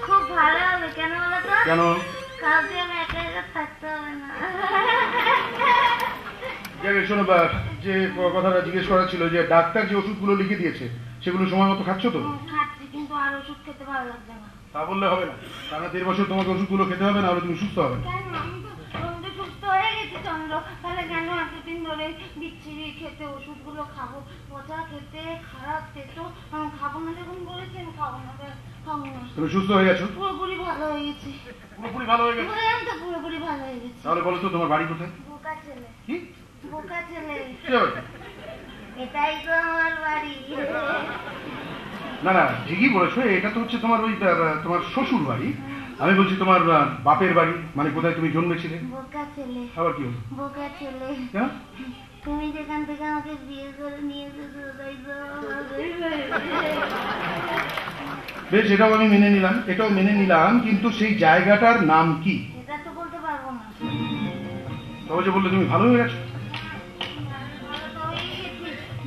S5: খুব ভালো হবে। কেন বলো তো?
S3: কেন?
S5: কাউকে আমি একা একা থাকতে হবে না।
S3: শোনো, যে কথাটা জিজ্ঞেস করা ছিল, যে ডাক্তার যে ওষুধগুলো লিখে দিয়েছে সেগুলো সময় মতো খাচ্ছ তো?
S5: খাচ্ছি, কিন্তু আর ওষুধ খেতে ভালো লাগছে না।
S3: তা বললে হবে না, টানা 1.5 বছর তোমাকে ওষুধগুলো খেতে হবে, না হলে তুমি সুস্থ হবে।
S5: কেন? আমি তো সুস্থ হয়ে গেছি চন্দ্র, তাহলে কেন এতদিন ধরে বিচ্ছিরি খেতে ওষুধগুলো খাবো? পচা খেতে, খারাপ খেতে আমি খাবো না। যখন বলেছেন খাবো না,
S3: তুমি সুস্থ হয়ে গেছো?
S5: পুরোপুরি ভালো হয়ে গেছি।
S3: পুরোপুরি ভালো হয়ে গেছে?
S5: পুরোপুরি ভালো হয়ে গেছি।
S3: তাহলে বলো তো তোমার বাড়ি কোথায়?
S5: বোকা ছেলে।
S3: কি
S5: বোকা ছেলে? এটাই তো আমার বাড়ি।
S3: না না, ঠিকই বলেছো, এটা তো হচ্ছে তোমার ওই তোমার শ্বশুর বাড়ি। আমি বলছি তোমার বাপের বাড়ি, মানে কোথায় তুমি জন্মেছিলে।
S5: বোকা ছেলে,
S3: আবার কি হলো?
S5: বোকা ছেলে,
S3: কেন?
S5: তুমি যেখান থেকে আমাকে বিয়ে করে নিয়ে এসেছো তাই তো
S3: বেশ, এটাও আমি মেনে নিলাম, এটাও মেনে নিলাম, কিন্তু সেই জায়গাটার নাম কি?
S5: এটা তো বলতে পারবো না।
S3: তবে যে বললে তুমি ভালো হয়ে গেছো।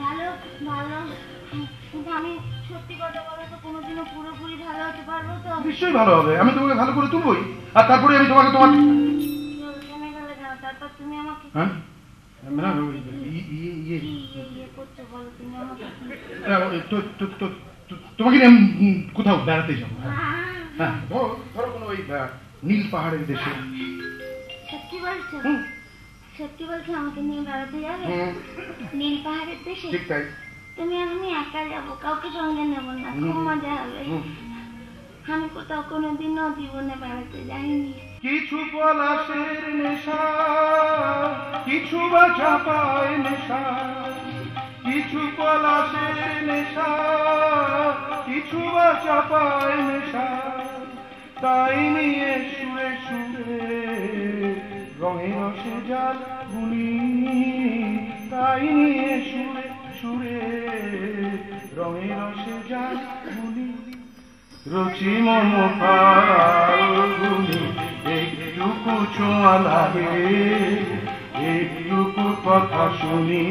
S5: ভালো ভালো, কিন্তু আমি সত্যি কথা বলো তো কোনোদিনও পুরোপুরি ভালো হতে পারবো তো?
S3: নিশ্চয়ই ভালো হবে, আমি তোমাকে ভালো করে তুলবই, আর তারপরে আমি তোমাকে তোমার
S5: থেমে গেলে না, তারপর তুমি আমাকে
S3: হ্যাঁ
S5: করছো বলো, তুমি আমাকে
S3: তোমাকে নিয়ে আমি কোথাও বেড়াতে যাবো। হ্যাঁ, ধরো ধরো কোনো ওই নীল পাহাড়ের দেশে।
S5: সত্যি বলছো? সত্যি বলছো আমাকে নিয়ে বেড়াতে যাবে নীল পাহাড়ের দেশে?
S3: ঠিক তাই।
S5: তুমি আর আমি একা যাবো, কাউকে সঙ্গে নেবো না, খুব মজা হবে। আমি কোথাও কোনোদিনও জীবনে বেড়াতে যাইনি।
S3: কিছু পলাশের নেশা, কিছু বা চাপায় নেশা, কিছু পলাশের নেশা, কিছু বা চাপায় নেশা, তাই নিয়ে সুরে সুরে রঙে রসে জাল বুনি, তাই নিয়ে সুরে সুরে রঙে রসে জাল বুনি। রুচি মম ফাগুনি একটুকু ছোঁয়া লাগে, একটুকু কথা শুনি।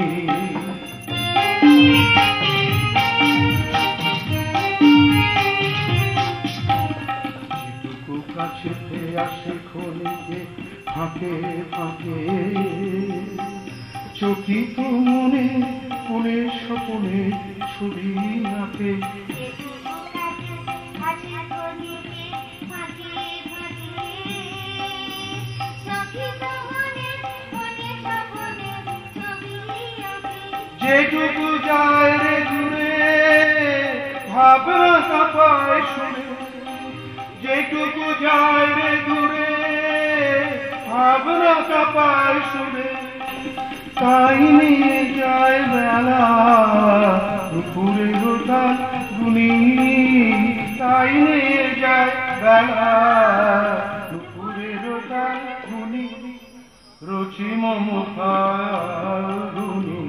S3: যেটুকু কাছেতে আসে খনিকে ফাঁকে ফাঁকে, চকিত মনে কোনে স্বপনে ছবি আঁকে। যেটুকু যায় রে দূরে ভাবনা কাপায় শুনে, যেটুকু যায় রে দূরে ভাবনা কাপায় শুনে, তাই নিয়ে যায় বেলা দুপুরে গোটাল গুনি, তাই নিয়ে যায় বেলা দুপুরে গোটাল গুনি। রুচি মম ফাগুনি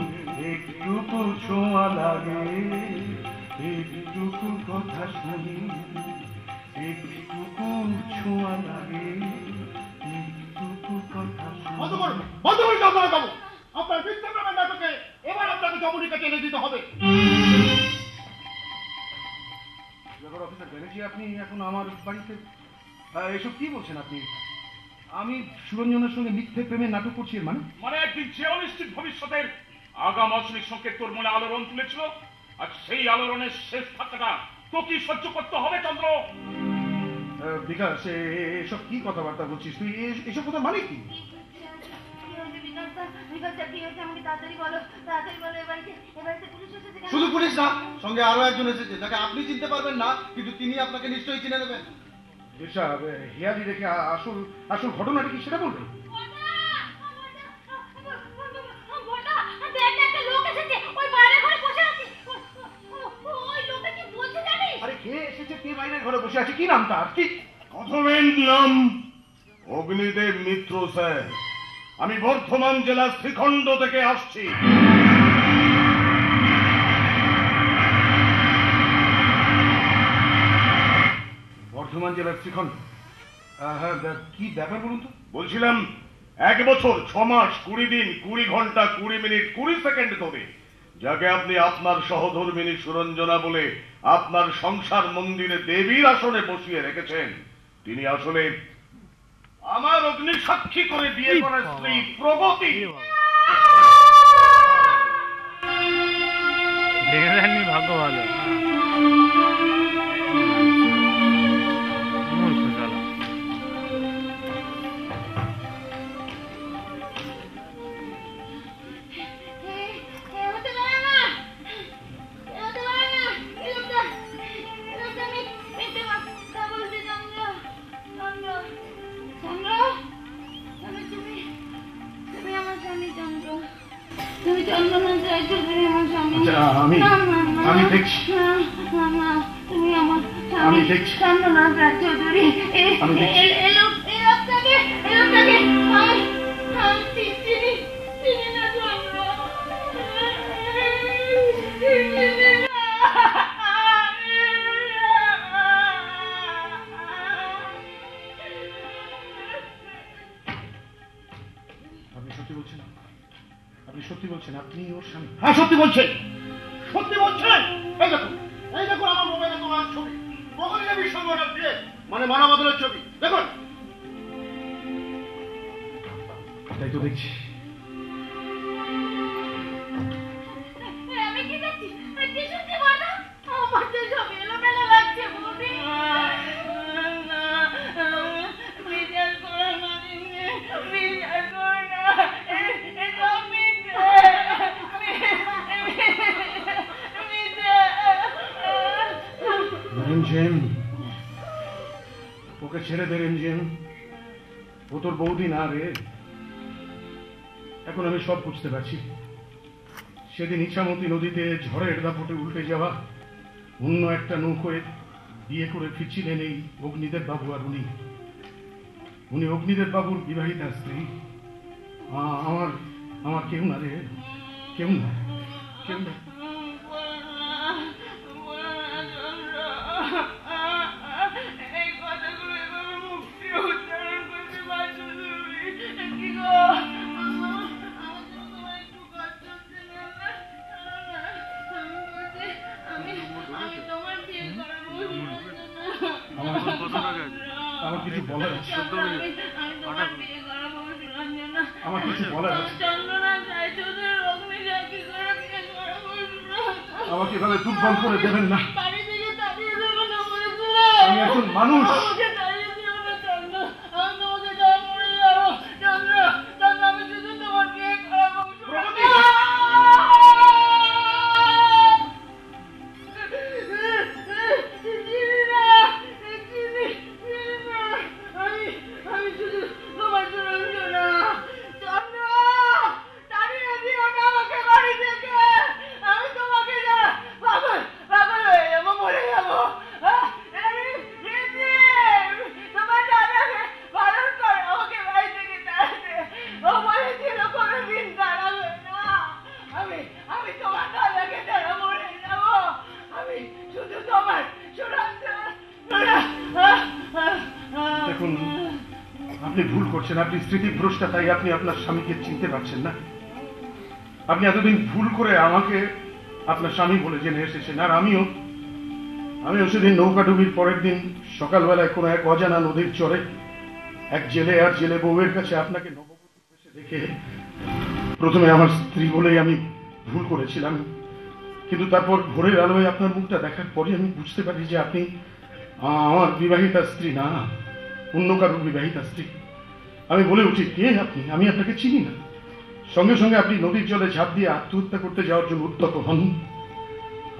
S3: একটুকু ছোঁয়া লাগে, একটুকু কথা শুনি, একটুকু ছোঁয়া লাগে, একটুকু কথা শুনি।
S8: আপনার বিদ্যাপ্রেমের নাটকে এবার আপনাকে জবনিকা টেনে দিতে হবে।
S3: অফিসার ব্যানার্জি, আপনি এখন আমার বাড়িতে এসব কি বলছেন আপনি? আমি সুরঞ্জনের সঙ্গে মিথ্যে প্রেমের নাটক করছি, মানে
S1: একদিন যে অনিশ্চিত ভবিষ্যতের আগাম অচনিক সংকেত তোর মনে আলোড়ন তুলেছিল, আর সেই আলোড়নের শেষ ধাক্কাটা তো কি সহ্য করতে হবে চন্দ্র?
S3: বিকাশ, এসব কি কথাবার্তা বলছিস তুই? এসব কথা মানে কি?
S6: শুধু পুলিশ না, সঙ্গে আরো একজন এসেছে যাকে আপনি চিনতে পারবেন না, কিন্তু তিনি আপনাকে নিশ্চয়ই চিনে নেবেন।
S3: হিয়ালি দেখে আসল আসল ঘটনাটা কি সেটা বলবে? আরে কে এসেছে, কে বাইরের ঘরে বসে আছে, কি নাম তার? কি
S1: প্রথমের নাম অগ্নিদেব মিত্র স্যার। আমি বর্ধমান জেলার শ্রীখণ্ড থেকে আসছি।
S3: বর্ধমান জেলার শ্রীখণ্ড? হ্যাঁ, কি ব্যাপার বলুন তো?
S1: বলছিলাম 1 বছর 6 মাস 20 দিন 20 ঘন্টা 20 মিনিট 20 সেকেন্ড ধরে যাকে আপনি আপনার সহধর্মিনী সুরঞ্জনা বলে আপনার সংসার মন্দিরে দেবীর আসনে বসিয়ে রেখেছেন, তিনি আসলে আমার অগ্নি সাক্ষী করে বিয়ে করা স্ত্রী প্রগতি।
S9: ভাগ্য ভালো।
S5: তুমি চন্দ্র না চাইছো, তুমি আমার স্বামী।
S3: আচ্ছা আমি দেখছি।
S5: তুমি আমার
S3: আমি দেখছি।
S5: চন্দ্রনাথ রায়চৌধুরী এই লোকটাকে আমি চিনি না চন্দ্র।
S3: আপনি সত্যি বলছেন? আপনি সত্যি বলছেন আপনি ওর স্বামী? হ্যাঁ সত্যি বলছেন, সত্যি বলছেন। এই দেখুন আমার মোবাইলে তোমার ছবি, প্রহরী দেবীর সঙ্গে ওটা বিয়ে, মানে মানবতার ছবি দেখুন। তাই তো দেখছি।
S5: আমি কি দেখছি? কি শুনছি বলো? আমার তো সব এলোমেলো লাগছে বৌদি। বিচার করো না, বিচার করো না। এসব মিথ্যে।
S3: রিমঝিম, ওকে ছেড়ে দে রিমঝিম, ও তোর বৌদি না রে। এখন আমি সব বুঝতে পারছি। সেদিন ইচ্ছামতি নদীতে ঝড়ের দাপটে উল্টে যাওয়া অন্য একটা নৌকোয় বিয়ে করে ফিরছিলেন এই অগ্নিদেব বাবু, আর উনি অগ্নিদেব বাবুর বিবাহিতা স্ত্রী। আমার কেউ না রে, কেউ না, কেউ না।
S5: এই কথাগুলো এভাবে মুখ দিয়ে উচ্চারণ করতে পারছো তুমি? কি গো, আমার তোমার একটু কষ্ট হচ্ছে না? আমি তোমার বিয়ে করাবো।
S3: আমার কিছু বলার আছে,
S5: আমি তোমার বিয়ে করাবো সুরঞ্জনা।
S3: আমার কিছু বলার আছে।
S5: চন্দ্রনাথ রায়চৌধুরীর অগ্নিসাক্ষী করে বিয়ে করাবো সুরঞ্জনা।
S3: আমাকে এভাবে দুর্বল করে দেবেন না।
S5: বাড়ি থেকে তাড়িয়ে দেবো না বলেছিল।
S3: আমি একজন মানুষ।
S5: আমাকে তাড়িয়ে দিও না চন্দ্র, আমি তোমাকে ছাড়া মরে যাবো। চন্দ্র, আমি শুধু তোমার বিয়ে করাবো। আমি শুধু তোমার সুরঞ্জনা। চন্দ্র, তাড়িয়ে দিও না আমাকে বাড়ি থেকে। আমি তোমাকে পাগল হয়ে যাবো, মরে যাবো। তোমার দাদাকে পালন করে আমাকে বাড়ি থেকে তাড়াতে। ও বলেছিল কোনোদিন তাড়াবে না। আমি তোমার দাদাকে ছাড়া মরে যাবো। আমি শুধু তোমার সুরঞ্জনা।
S3: দেখুন, আপনি ভুল করছেন। আপনি স্মৃতিভ্রষ্টা, তাই আপনি আপনার স্বামীকে চিনতে পারছেন না। আপনি এতদিন ভুল করে আমাকে আপনার স্বামী বলে জেনে এসেছেন। আর আমিও সেদিন নৌকাডুবির পরের দিন সকালবেলায় কোনো এক অজানা নদীর চরে এক জেলে আর জেলে বউয়ের কাছে আপনাকে নববধূ বেশে দেখে প্রথমে আমার স্ত্রী বলেই আমি ভুল করেছিলাম। কিন্তু তারপর ভোরের আলোয় আপনার মুখটা দেখার পরে আমি বুঝতে পারি যে আপনি আমার বিবাহিতা স্ত্রী না, অন্য কারোর বিবাহিতা স্ত্রী। আমি বলে উঠি, কে আপনি? আমি আপনাকে চিনি না। সঙ্গে সঙ্গে আপনি নদীর জলে ঝাঁপ দিয়ে আত্মহত্যা করতে যাওয়ার জন্য উদ্যত হন।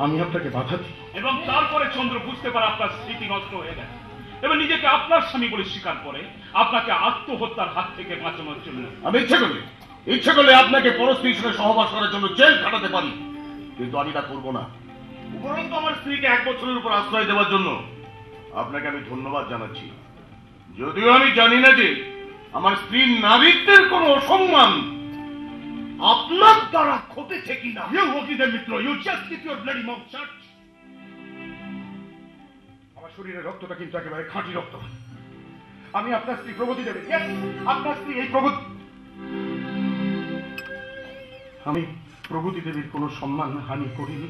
S3: আমি আপনাকে বাধা দিই।
S1: এবং তারপরে চন্দ্র বুঝতে পারে আপনার স্মৃতি নষ্ট হয়ে গেছে এবং নিজেকে আপনার স্বামী বলে স্বীকার করে আপনাকে আত্মহত্যার হাত থেকে বাঁচানোর জন্য।
S8: আমি ইচ্ছে করলে আপনাকে পরস্ত্রীর সাথে সহবাস করার জন্য জেল খাটাতে পারি, কিন্তু আমি তা করবো না। উপরন্তু আমার স্ত্রীকে 1 বছরের উপর আশ্রয় দেওয়ার জন্য আপনাকে আমি ধন্যবাদ জানাচ্ছি। যদিও আমি জানি না যে আমার স্ত্রীর নারীত্বের কোনো অসম্মান আপনার দ্বারা ঘটেছে কিনা।
S3: Mitra, you just keep your bloody mouth shut. আমার শরীরের রক্তটা কিন্তু একেবারে খাঁটি রক্ত। আমি আপনার স্ত্রী প্রগতি দেবী। আপনার স্ত্রী এই প্রগতি। আমি প্রগতি দেবীর কোনো সম্মান হানি করিনি।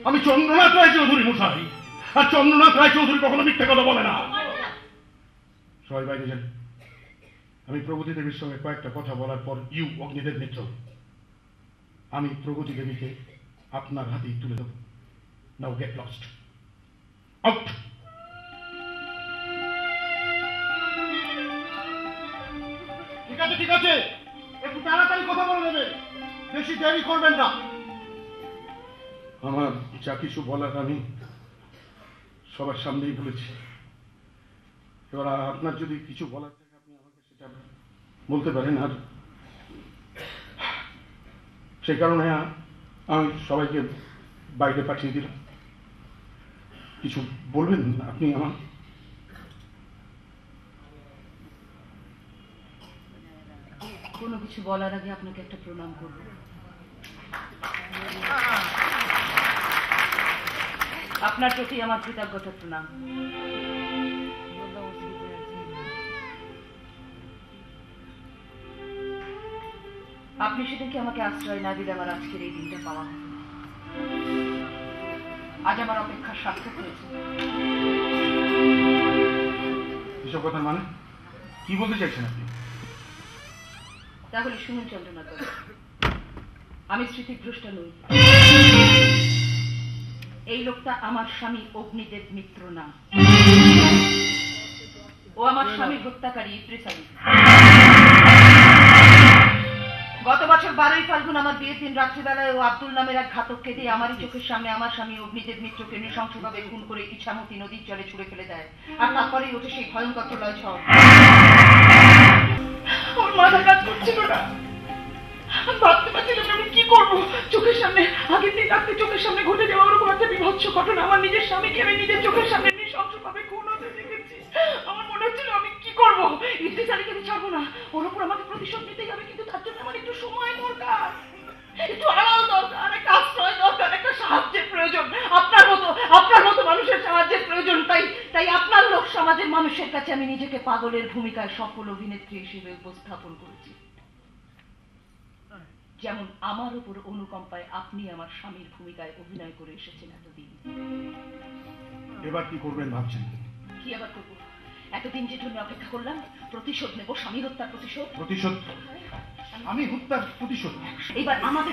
S3: আমি চন্দ্রনাথ রায়চৌধুরী মশাই, আর চন্দ্রনাথ রায়চৌধুরী কখনো মিথ্যে কথা বলে না। সবাই বাইরে যান। আমি প্রগতি দেবীর সঙ্গে কয়েকটা কথা বলার পর ইউ অগ্নিদেব মিত্র, আমি প্রগতি দেবীকে আপনার হাতেই তুলে দেব। Now get lost, out. ঠিক আছে, একটু তাড়াতাড়ি কথা বলে নেবে, বেশি দেরি করবেন না। আমার যা কিছু বলার আমি সবার সামনেই বলেছি। এবার আপনার যদি কিছু বলার থাকে আপনি আমাকে সেটা বলতে পারেন। আর সেই কারণে আমি সবাইকে বাইরে পাঠিয়ে দিলাম। কিছু বলবেন আপনি আমার?
S2: কোনো কিছু বলার আগে আপনাকে একটা প্রণাম করব। আপনার প্রতি আমার কৃতজ্ঞতা প্রণাম। আপনি সেদিনকে আমাকে আশ্রয় না দিলে আমার আজকের এই দিনটা পাওয়া হতো। আজ আমার অপেক্ষা সার্থক হয়েছে।
S3: এসব কথা মানে কি বলতে চাইছেন আপনি?
S2: তাহলে শুনুন চন্দ্রনাথ, আমি স্মৃতিভ্রষ্টা নই। এই লোকটা আমার স্বামী অগ্নিদেব মিত্র না, ও আমার স্বামীর হত্যাকারী ইদ্রিস। গত বছর 12ই ফাল্গুন আমার বিয়ের দিন রাত্রিবেলায় ও আব্দুল নামের এক ঘাতককে দিয়ে আমারই চোখের সামনে আমার স্বামী অগ্নিদেব মিত্রকে নৃশংসভাবে খুন করে ইছামতি নদীর জলে ছুড়ে ফেলে দেয়। আর তারপরেই ওঠে সেই ভয়ঙ্কর প্রলয় ঝড়। ওর মাথা কাজ করছিল না, ভাবতে পারছিলাম আমি কি করবো। চোখের সামনে আগের দিন রাত্রে চোখের সামনে ঘটে যাওয়া ওরকম একটা বিভৎস ঘটনা আমার নিজের স্বামীকে আমি নিজের চোখের সামনে নৃশংসভাবে খুন হতে দেখেছি। আমার মনে হচ্ছিল আমি কি করবো, ইদ্রিস আলীকে আমি ছাড়বো না, ওর উপর আমাকে প্রতিশোধ নিতেই হবে। কিন্তু তার জন্য আমার একটু সময় দরকার, একটু আড়াল দরকার, একটা আশ্রয় দরকার, একটা সাহায্যের প্রয়োজন। আপনার মতো মানুষের সাহায্যের প্রয়োজন। তাই আপনার লোক সমাজের মানুষের কাছে আমি নিজেকে পাগলের ভূমিকায় সফল অভিনেত্রী হিসেবে উপস্থাপন করেছি। যেমন আমার উপর অনুকম্পায় আপনি আমার স্বামীর ভূমিকায় অভিনয় করে এসেছেন এতদিন।
S3: এবার কি করবেন ভাবছেন?
S2: কি আবার করবো? এতদিন যে জন্য অপেক্ষা করলাম, প্রতিশোধ নেব, স্বামী হত্যার প্রতিশোধ।
S3: প্রতিশোধ? আমি হত্যার প্রতিশোধ?
S2: এবার আমাকে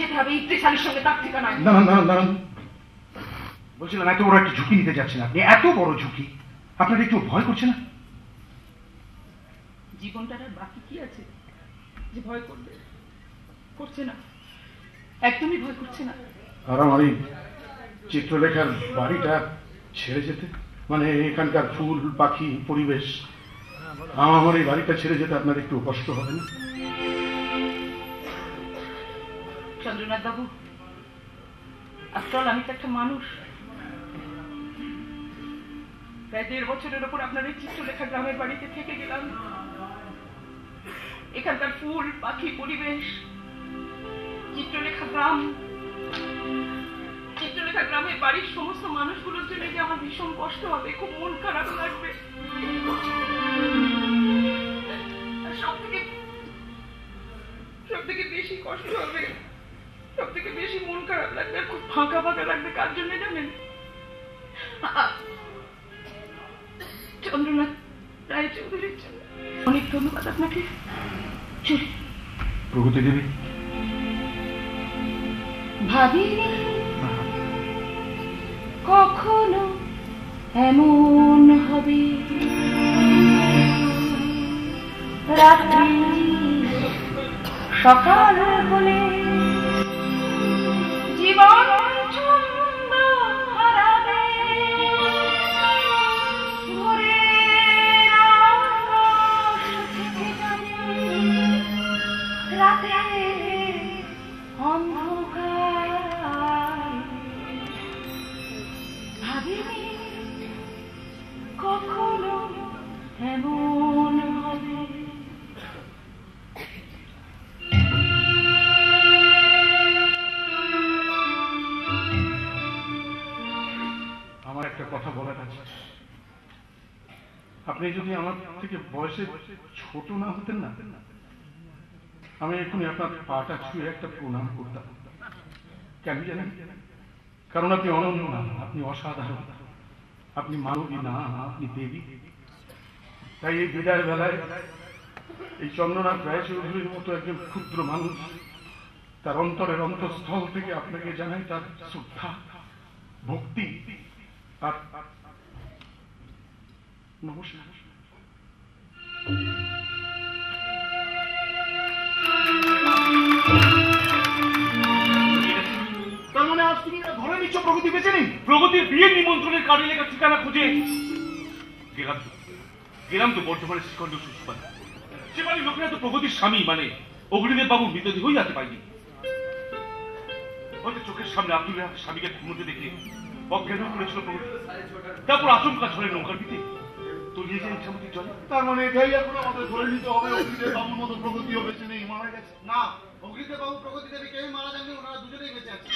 S2: যেতে হবে ইদ্রিস আলীর সঙ্গে তার ঠিকানায়।
S3: দাঁড়ান, বলছিলাম এত বড় একটা ঝুঁকি নিতে যাচ্ছেন আপনি, এত বড় ঝুঁকি, আপনার একটু ভয় করছে না?
S2: জীবনটার আর বাকি কি আছে যে ভয় করবে? করছে না, একদমই ভয় করছে না।
S3: আর আমার এই চিত্রলেখার বাড়িটা ছেড়ে যেতে, মানে এখানকার ফুল পাখি পরিবেশ, আমার এই বাড়িটা ছেড়ে যেতে আপনার একটু কষ্ট হবে না?
S2: চন্দ্রনাথ বাবু, আফটার অল আমি তো একটা মানুষ। প্রায় 1.5 বছরের ওপর আপনার এই চিত্রলেখা গ্রামের বাড়িতে থেকে গেলাম। এখানকার ফুল পাখি পরিবেশ, চিত্রলেখা গ্রামের বাড়ির সমস্ত মানুষগুলোর জন্য যে আমার ভীষণ কষ্ট হবে, খুব মন খারাপ লাগবে। সব থেকে বেশি কষ্ট হবে, সব থেকে বেশি মন খারাপ লাগবে, খুব ফাঁকা লাগবে। কার জন্য জানেন? চন্দ্রনাথ রায়চৌধুরীর জন্য। অনেক ধন্যবাদ আপনাকে।
S3: প্রগতি দেবী,
S2: ভাবিনি কখনো এমন হবে, রাত্রি সকাল হলে জীবন ছন্দ হারাবে, ভোরের আকাশ থেকে যাবে রাতে অন্ধকার। ভাবিনি কখনো এমন হবে।
S3: আমার একটা কথা বলার আছে। আপনি যদি আমার থেকে বয়সে ছোট না হতেন না, আমি এখনই আপনার পাটা ছুঁয়ে একটা প্রণাম করতাম। কেন জানেন? কারণ আপনি অনন্য না, আপনি অসাধারণ, আপনি মানবী না, আপনি দেবী। তাই এই বিদায় বেলায় এই চন্দ্রনাথ রায়চৌধুরীর মতো একজন ক্ষুদ্র মানুষ তার অন্তরের অন্তঃস্থল থেকে আপনাকে জানাই তার শ্রদ্ধা, ভক্তি আর নমস্কার। তার মানে আজ তুমি ধরে নিচ্ছ প্রগতি বেঁচে নেই?
S1: প্রগতির বিয়ের নিমন্ত্রণের কার্ডে লেখা ঠিকানা খুঁজে গেলাম তো বর্ধমানের শ্রীখণ্ড শ্বশুরবাড়ি। সে বাড়ির লোকেরা তো প্রগতির স্বামী মানে অগ্নিদেব বাবুর মৃতদেহই হাতে পাইনি। হয়তো চোখের সামনে আব্দুলের স্বামীকে ঘুমোতে দেখে অজ্ঞান হয়ে পড়েছিল প্রগতি। তারপর আচমকা ঝড়ে নৌকার পিঠে তলিয়ে যায় ইচ্ছামতির জলে।
S3: তার মানে এটাই এখন আমাদের ধরে নিতে হবে অগ্নিদেব বাবুর মতো প্রগতিও বেঁচে নেই, মারা গেছে।
S6: না, অগ্নিদেব বাবু প্রগতি দেবী কেউই মারা যাননি, ওনারা দুজনেই বেঁচে আছেন।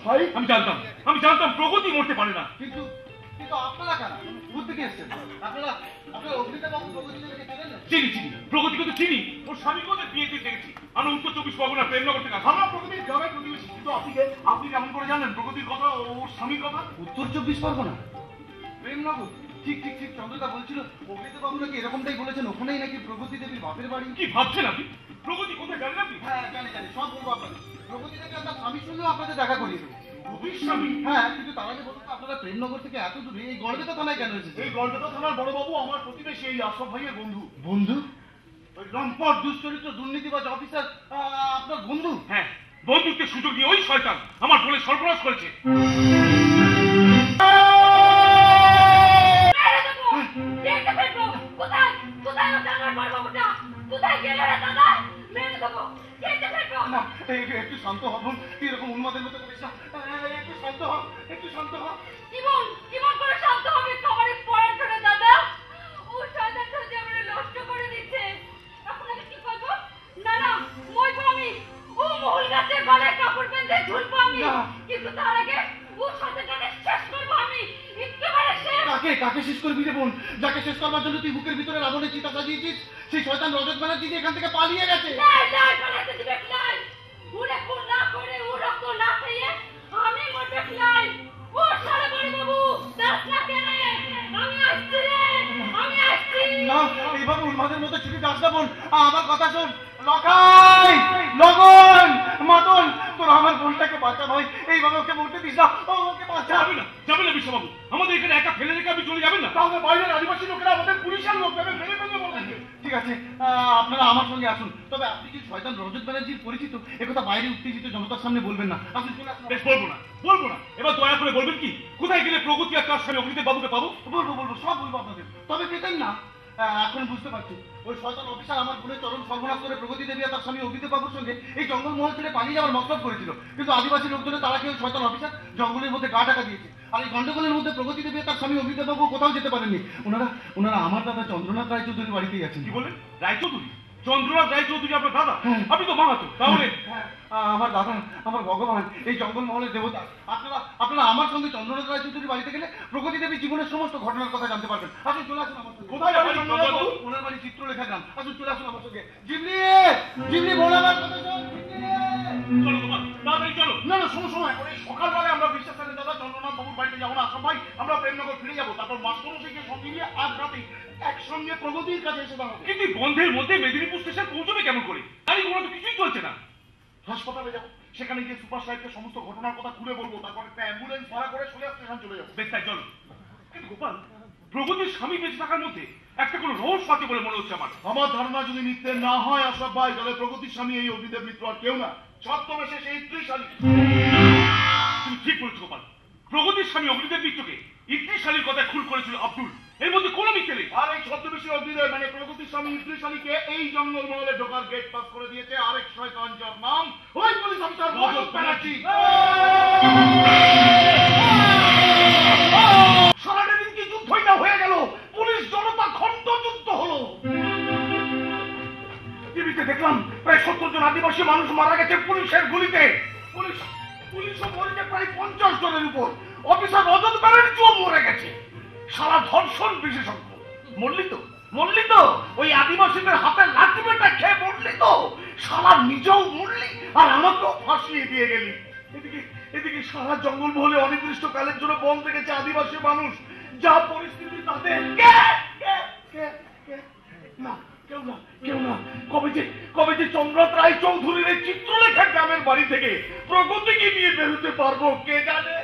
S3: ভাই
S1: আমি জানতাম প্রগতি মরতে পারে না।
S6: কিন্তু কিন্তু আপনারা কারা? দূর থেকে এসছেন আপনারা? আপনারা অগ্নিদেব বাবু প্রগতি দেবীকে চেনেন না?
S1: চিনি প্রগতিকে তো চিনি, ওর স্বামীকে ওদের বিয়েতে দেখেছি। আমি উত্তর 24 পরগনা প্রেমনগর থেকে আসি।
S3: আমরা প্রগতির গ্রামে প্রতিবেশী, কিন্তু আপনি কেমন করে জানেন প্রগতির কথা, ওর স্বামীর কথা?
S6: উত্তর 24 পরগনা, প্রেমনগর। ঠিক ঠিক ঠিক, চন্দ্রদা বলছিল অগ্নিদেব বাবু নাকি এরকমটাই বলেছেন, ওখানেই নাকি প্রগতি দেবীর বাপের বাড়ি।
S1: কি ভাবছেন আপনি? প্রগতি কোথায় জানেন আপনি?
S6: হ্যাঁ জানি, সব বলবো আপনাদের। প্রগতি দেবী আপনার স্বামীর সঙ্গেও আপনাদের দেখা করিয়ে দেবো।
S1: প্রগতির স্বামী?
S6: হ্যাঁ, কিন্তু তার আগে বলুন তো, আপনারা প্রেমনগর থেকে এত দূরে এই গড়বেতা থানায় কেন এসেছেন?
S3: এই গড়বেতা থানার বড়বাবু আমার প্রতিবেশী, এই আশরাফ ভাইয়ের বন্ধু।
S6: বন্ধু? ওই লম্পট দুশ্চরিত্র দুর্নীতিবাজ অফিসার আপনার বন্ধু?
S1: হ্যাঁ, বন্ধুত্বের সুযোগ দিয়ে ওই শয়তান আমার বলে সর্বনাশ করেছে।
S6: না, একটু শান্ত হন, এরকম উন্মাদের মতো করিস না। একটু শান্ত হ, একটু শান্ত হ।
S2: জীবন করে শান্ত হবে কবরের পড়াশোনা দাদা। ও শয়তান যে আমরা নষ্ট করে দিচ্ছে। এখন আমি কি করব? না মরবো আমি। ও মহুল গাছের গলায় কাপড় বেঁধে ঝুলবো আমি। কিন্তু তার আগে ও শয়তানটাকে শেষ করবো আমি, একেবারে শেষ।
S6: কাকে শেষ করবি রে বোন? যাকে শেষ করবার জন্য তুই বুকের ভিতরে রাবণের চিতা সাজিয়েছিস, সেই শয়তান রজত ব্যানার্জি যে এখান থেকে পালিয়ে গেছে।
S2: পালাতে দিবে নাই। ওরে খুন না করে, ও রক্ত না খেয়ে আমি মরবে নাই। ও সারা বড় বাবু, দাস না কেন? আমি আসছি রে, আমি আসছি।
S6: না, এইভাবে উন্মাদের মতো ছুটি যাস না বোন, আমার কথা শোন। লখাই, লগন, মদন, তোর আমার বোনটাকে বাঁচা ভাই, এইভাবে ওকে মরতে দিস না, ওকে বাঁচা।
S1: যাবে না বিশ্ববাবু, আমাদের এখানে একা ফেলে রেখে আপনি চলে যাবেন না?
S3: তাহলে বাইরের আদিবাসী লোকেরা আমাদের পুলিশের লোক ভেবে মেরে ফেলবে বলবেন।
S6: ঠিক আছে, আপনারা আমার সঙ্গে আসুন। তবে আপনি কি শয়তান রজত ব্যানার্জির পরিচিত, একথা বাইরে উত্তেজিত জনতার সামনে বলবেন না। আসুন, চলে আসুন।
S1: বেশ, বলবো না। এবার দয়া করে বলবেন কি, কোথায় গেলে প্রগতি আর তার স্বামী অগ্নিদেব বাবুকে পাবো?
S6: বলবো, সব বলবো আপনাদের। তবে পেতেন না, এখন বুঝতে পারছি ওই শয়তান অফিসার আমার বোনের চরম সর্বনাশ করে প্রগতি দেবী আর তার স্বামী অগ্নিদেব বাবুর সঙ্গে এই জঙ্গলমহল ছেড়ে পালিয়ে যাওয়ার মতলব করেছিল। কিন্তু আদিবাসী লোকজনের তারা কেউ শয়তান অফিসার জঙ্গলের মধ্যে গা টাকা দিয়েছে। আর এই গন্ডগোলের মধ্যে প্রগতি দেবী আর তার স্বামী অগ্নিদেব বাবু কোথাও যেতে পারেননি। ওনারা আমার দাদা চন্দ্রনাথ রায়চৌধুরীর বাড়িতেই আছেন।
S1: কি বলেন? রায়চৌধুরী? চন্দ্রনাথ রায়চৌধুরী আপনার দাদা? আপনি তো মাহাতো। তাহলে
S6: আমার দাদা, আমার ভগবান, এই জঙ্গলমহলের দেবতা। আপনারা আমার সঙ্গে চন্দ্রনাথ রায়চৌধুরীর বাড়ি থেকে গেলে প্রগতি দেবীর জীবনের সমস্ত ঘটনার কথা জানতে পারবেন। আসুন, চলে আসুন আমার সঙ্গে।
S3: কোথায় যাবেন চন্দ্রনাথ বাবু?
S6: ওনার বাড়ি চিত্রলেখা গ্রাম। আসুন, চলে আসুন আমার সঙ্গে। জিবলি বল আমার কথা শোন।
S1: চলো তোমার, তাড়াতাড়ি চলো।
S3: না শোনো, এখন এই সকালবেলায় আমরা বিশ্বাসের দাদা চন্দ্রনাথ বাবুর বাড়িতে যাবো না আশরাফ ভাই, আমরা প্রেমনগর ফিরে যাবো। তারপর মাস্টারমশাইকে সঙ্গে নিয়ে আজ রাতে একসঙ্গে প্রগতির কাছে এসে দাঁড়াবো।
S1: কিন্তু বন্ধের মধ্যে মেদিনীপুর স্টেশন পৌঁছবে কেমন করে? গাড়ি ঘোড়া তো কিছুই চলছে না।
S3: হাসপাতালে যাবো, সেখানে গিয়ে সুপার সাহেবকে সমস্ত ঘটনার কথা খুলে বলবো, তারপর একটা অ্যাম্বুলেন্স ভাড়া করে সোজা স্টেশন চলে যাবো।
S1: বেশ, তাই চলো। কিন্তু গোপাল, প্রগতির স্বামী বেঁচে থাকার মধ্যে একটা কোনো রহস্য আছে বলে মনে হচ্ছে
S3: আমার ধারণা যদি মিথ্যে না হয় আশরাফ ভাই, তাহলে প্রগতির স্বামী এই অগ্নিদেব মিত্র আর কেউ না, ছদ্মবেশে সেই ইত্রিশালী।
S1: তুমি ঠিক বলেছো গোপাল, প্রগতির স্বামী অগ্নিদেব মিত্রকে ইত্রিশালীর কথায় খুন করেছিল আব্দুল। এর মধ্যে কোনো মিথ্যে নেই।
S3: আর এই ছদ্মবেশী অগ্নিদেব মানে প্রগতির স্বামী ইত্রিশালীকে এই জঙ্গলমহলে ঢোকার গেট পাস করে দিয়েছে আরেক শয়তান, যার নাম ওই পুলিশ অফিসার রজত ব্যানার্জি। সারাটা দিন কি যুদ্ধই না হয়ে গেল, পুলিশ জনতা খন্ড যুদ্ধ হলো। টিভিতে দেখলাম প্রায় 70 জন আদিবাসী মানুষ মারা গেছে পুলিশের গুলিতে। পুলিশও মরেছে প্রায় 50 জনের উপর। অফিসার রজত ব্যানার্জিও মরে গেছে। সারা ধর্ষণ বিশেষজ্ঞ। মরলি তো ওই আদিবাসীদের হাতে লাঠি বেটা খেয়ে মরলি তো। সারা নিজেও মরলি আর আমাকেও ফাঁসিয়ে দিয়ে গেলি। এদিকে সারা জঙ্গলমহলে অনির্দিষ্টকালের জন্য বন্ধ রেখেছে আদিবাসী মানুষ। যা পরিস্থিতি তাদের কেউ না। কবে যে চন্দ্রনাথ রায়চৌধুরীর এই চিত্রলেখা গ্রামের বাড়ি থেকে প্রগতিকে নিয়ে বেরোতে পারবো কে জানে।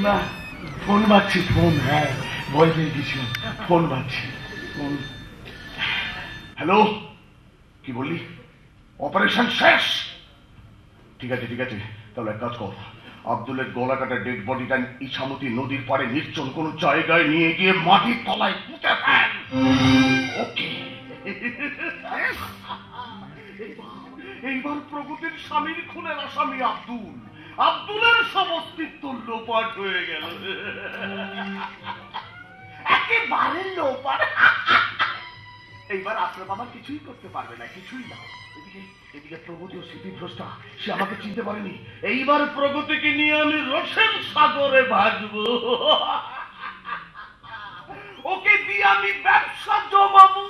S3: না, ফোন বাজছি, ফোন। হ্যাঁ, ভয় পেয়ে গেছিলাম, ফোন বাজছি। হ্যালো, কি বললি? অপারেশন শেষ? ঠিক আছে, তাহলে এক কাজ কর,
S8: আব্দুলের গলা কাটা ডেড বডিটা ইছামতি নদীর পাড়ে নির্জন কোন জায়গায় নিয়ে গিয়ে মাটির তলায় পুঁতে ফেল। ওকে। এইবার প্রগতির স্বামীর খুনের আসামি আব্দুলের সব অস্তিত্ব লোপাট হয়ে গেল, একেবারে লোপাট। এইবার আশ্রম আমার কিছুই করতে পারবে না, কিছুই না। এদিকে প্রগতি ও স্মৃতিভ্রষ্টা, সে আমাকে চিনতে পারেনি। এইবার প্রগতিকে নিয়ে আমি রোশন সাগরে ভাসবো, ওকে দিয়ে আমি ব্যবসা জমাবো,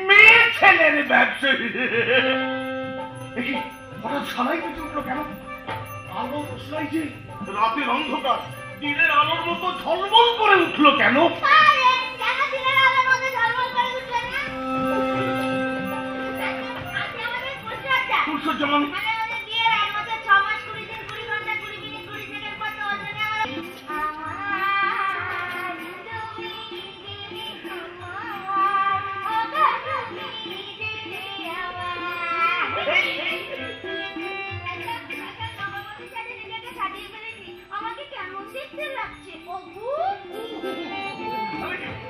S8: মেয়ে ছেলের ব্যবসা। দেখি হঠাৎ সারাই বেঁচে উঠলো কেন? আলো রোশনাই যে, রাতের অন্ধকার দিনের আলোর মতো ঝলমল করে উঠলো কেন? যেমন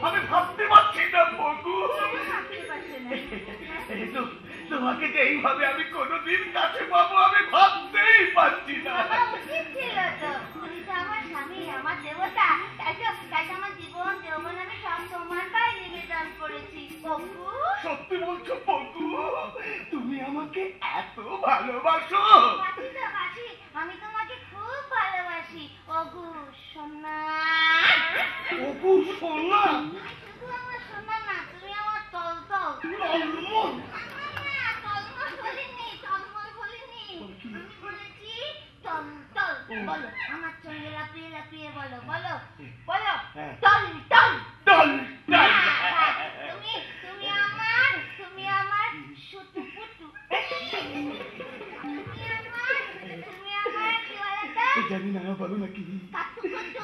S8: আমি ভাবতে পারছি না বগু, তোমাকে যে এইভাবে আমি কোনোদিন কাছে পাবো আমি ভাবতেই পারছি না।
S5: আমার স্বামী, আমার দেবতা, তাই তো আমার জীবন যৌবন আমি সব তোমার পায়ে নিবেদন করেছি। বগু,
S8: সত্যি বলছো বগু? তুমি আমাকে এত ভালোবাসো?
S5: বাসি, আমি তোমাকে খুব ভালোবাসি। ওগু সোনা,
S8: ওগু সোনা,
S5: শুধু আমার সোনা না, তুমি আমার তলতল।
S8: তলমল?
S5: তলমল বলিনি, তলমল বলিনি, আমি বলেছি তলতল। বলো, আমার সঙ্গে লাফিয়ে লাফিয়ে বলো, বলো বলো, তল তল
S8: তল তল।
S5: তুমি আমার শুটু পুটু, তুমি আমার কি বলতো?
S8: জানি না, বলো নাকি?
S5: কাটু কুটু,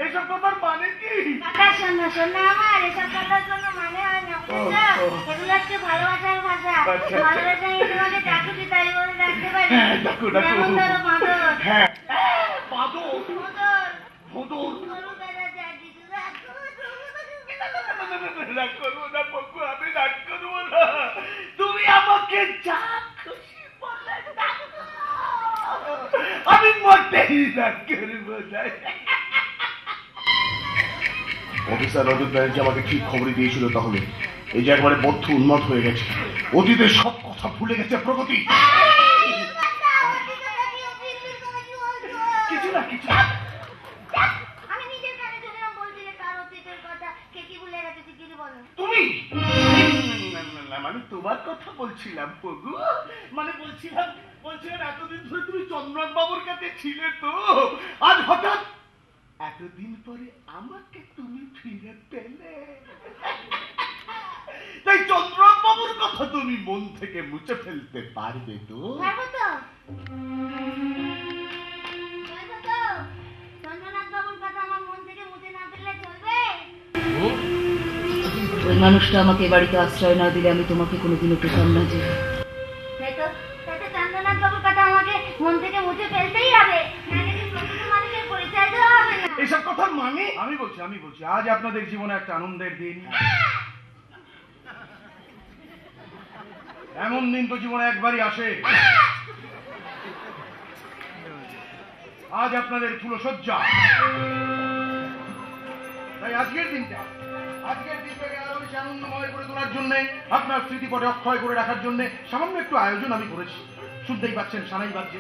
S8: এইসব কথার মানে কি?
S5: শোনো শোনো, আমার এসব কথার কোনো মানে হয় না, বুঝছো? এগুলো হচ্ছে ভালোবাসার ভাষা। ভালোবাসা তোমাকে ডাকুছি, তাই বলে ডাকতে পারি। যেমন ধরো মাদর,
S8: বাদর, ভোদর। রাগ করবো না বকু, আমি রাগ করবো না। তুমি আমাকে যা খুশি বলে ডাকো, আমি মোটেই রাগ করবো না। অফিসার রজত ব্যানার্জি আমাকে ঠিক খবরই দিয়েছিল তাহলে। এই যে একবারে বদ্ধ উন্মাদ হয়ে গেছে, অতীতের সব কথা ভুলে গেছে প্রগতি। কিছু না, কিছু না।
S5: আমি নিজের কানে শুনলাম বলছিলে কার অতীতের কথা, কে কি ভুলে গেছে, তুই কি বলো?
S8: তুমি? মানে তোমার কথা বলছিলাম পগু, মানে বলছিলাম এতদিন ধরে তুমি চন্দ্রনাথ বাবুর কাছে ছিলে তো, আজ হঠাৎ এতদিন পরে আমাকে তুমি ফিরে পেলে, তাই চন্দ্রনাথ বাবুর কথা তুমি মন থেকে মুছে ফেলতে পারবে তো?
S5: পারবো তো। চন্দ্রনাথ বাবুর কথা আমার মন থেকে মুছে না ফেললে চলবে?
S2: ওই মানুষটা আমাকে বাড়িতে আশ্রয় না দিলে আমি তোমাকে কোনোদিনও পেতাম না। যে
S5: তাই তো চন্দ্রনাথ বাবুর কথা আমাকে মন থেকে মুছে ফেলতেই হবে, নাহলে কি প্রকৃত মানুষের পরিচয় দেওয়া হবে না।
S8: এসব কথার মানে?
S3: আমি বলছি আজ আপনাদের জীবনে একটা আনন্দের দিন। এমন দিন তো জীবনে একবারই আসে। আজ আপনাদের ফুলশয্যা। তাই আজকের দিনটাকে আরো বেশি আনন্দময় করে তোলার জন্য, আপনার স্মৃতিপটে অক্ষয় করে রাখার জন্য সামান্য একটু আয়োজন আমি করেছি। শুনতেই পাচ্ছেন সানাই বাজছে,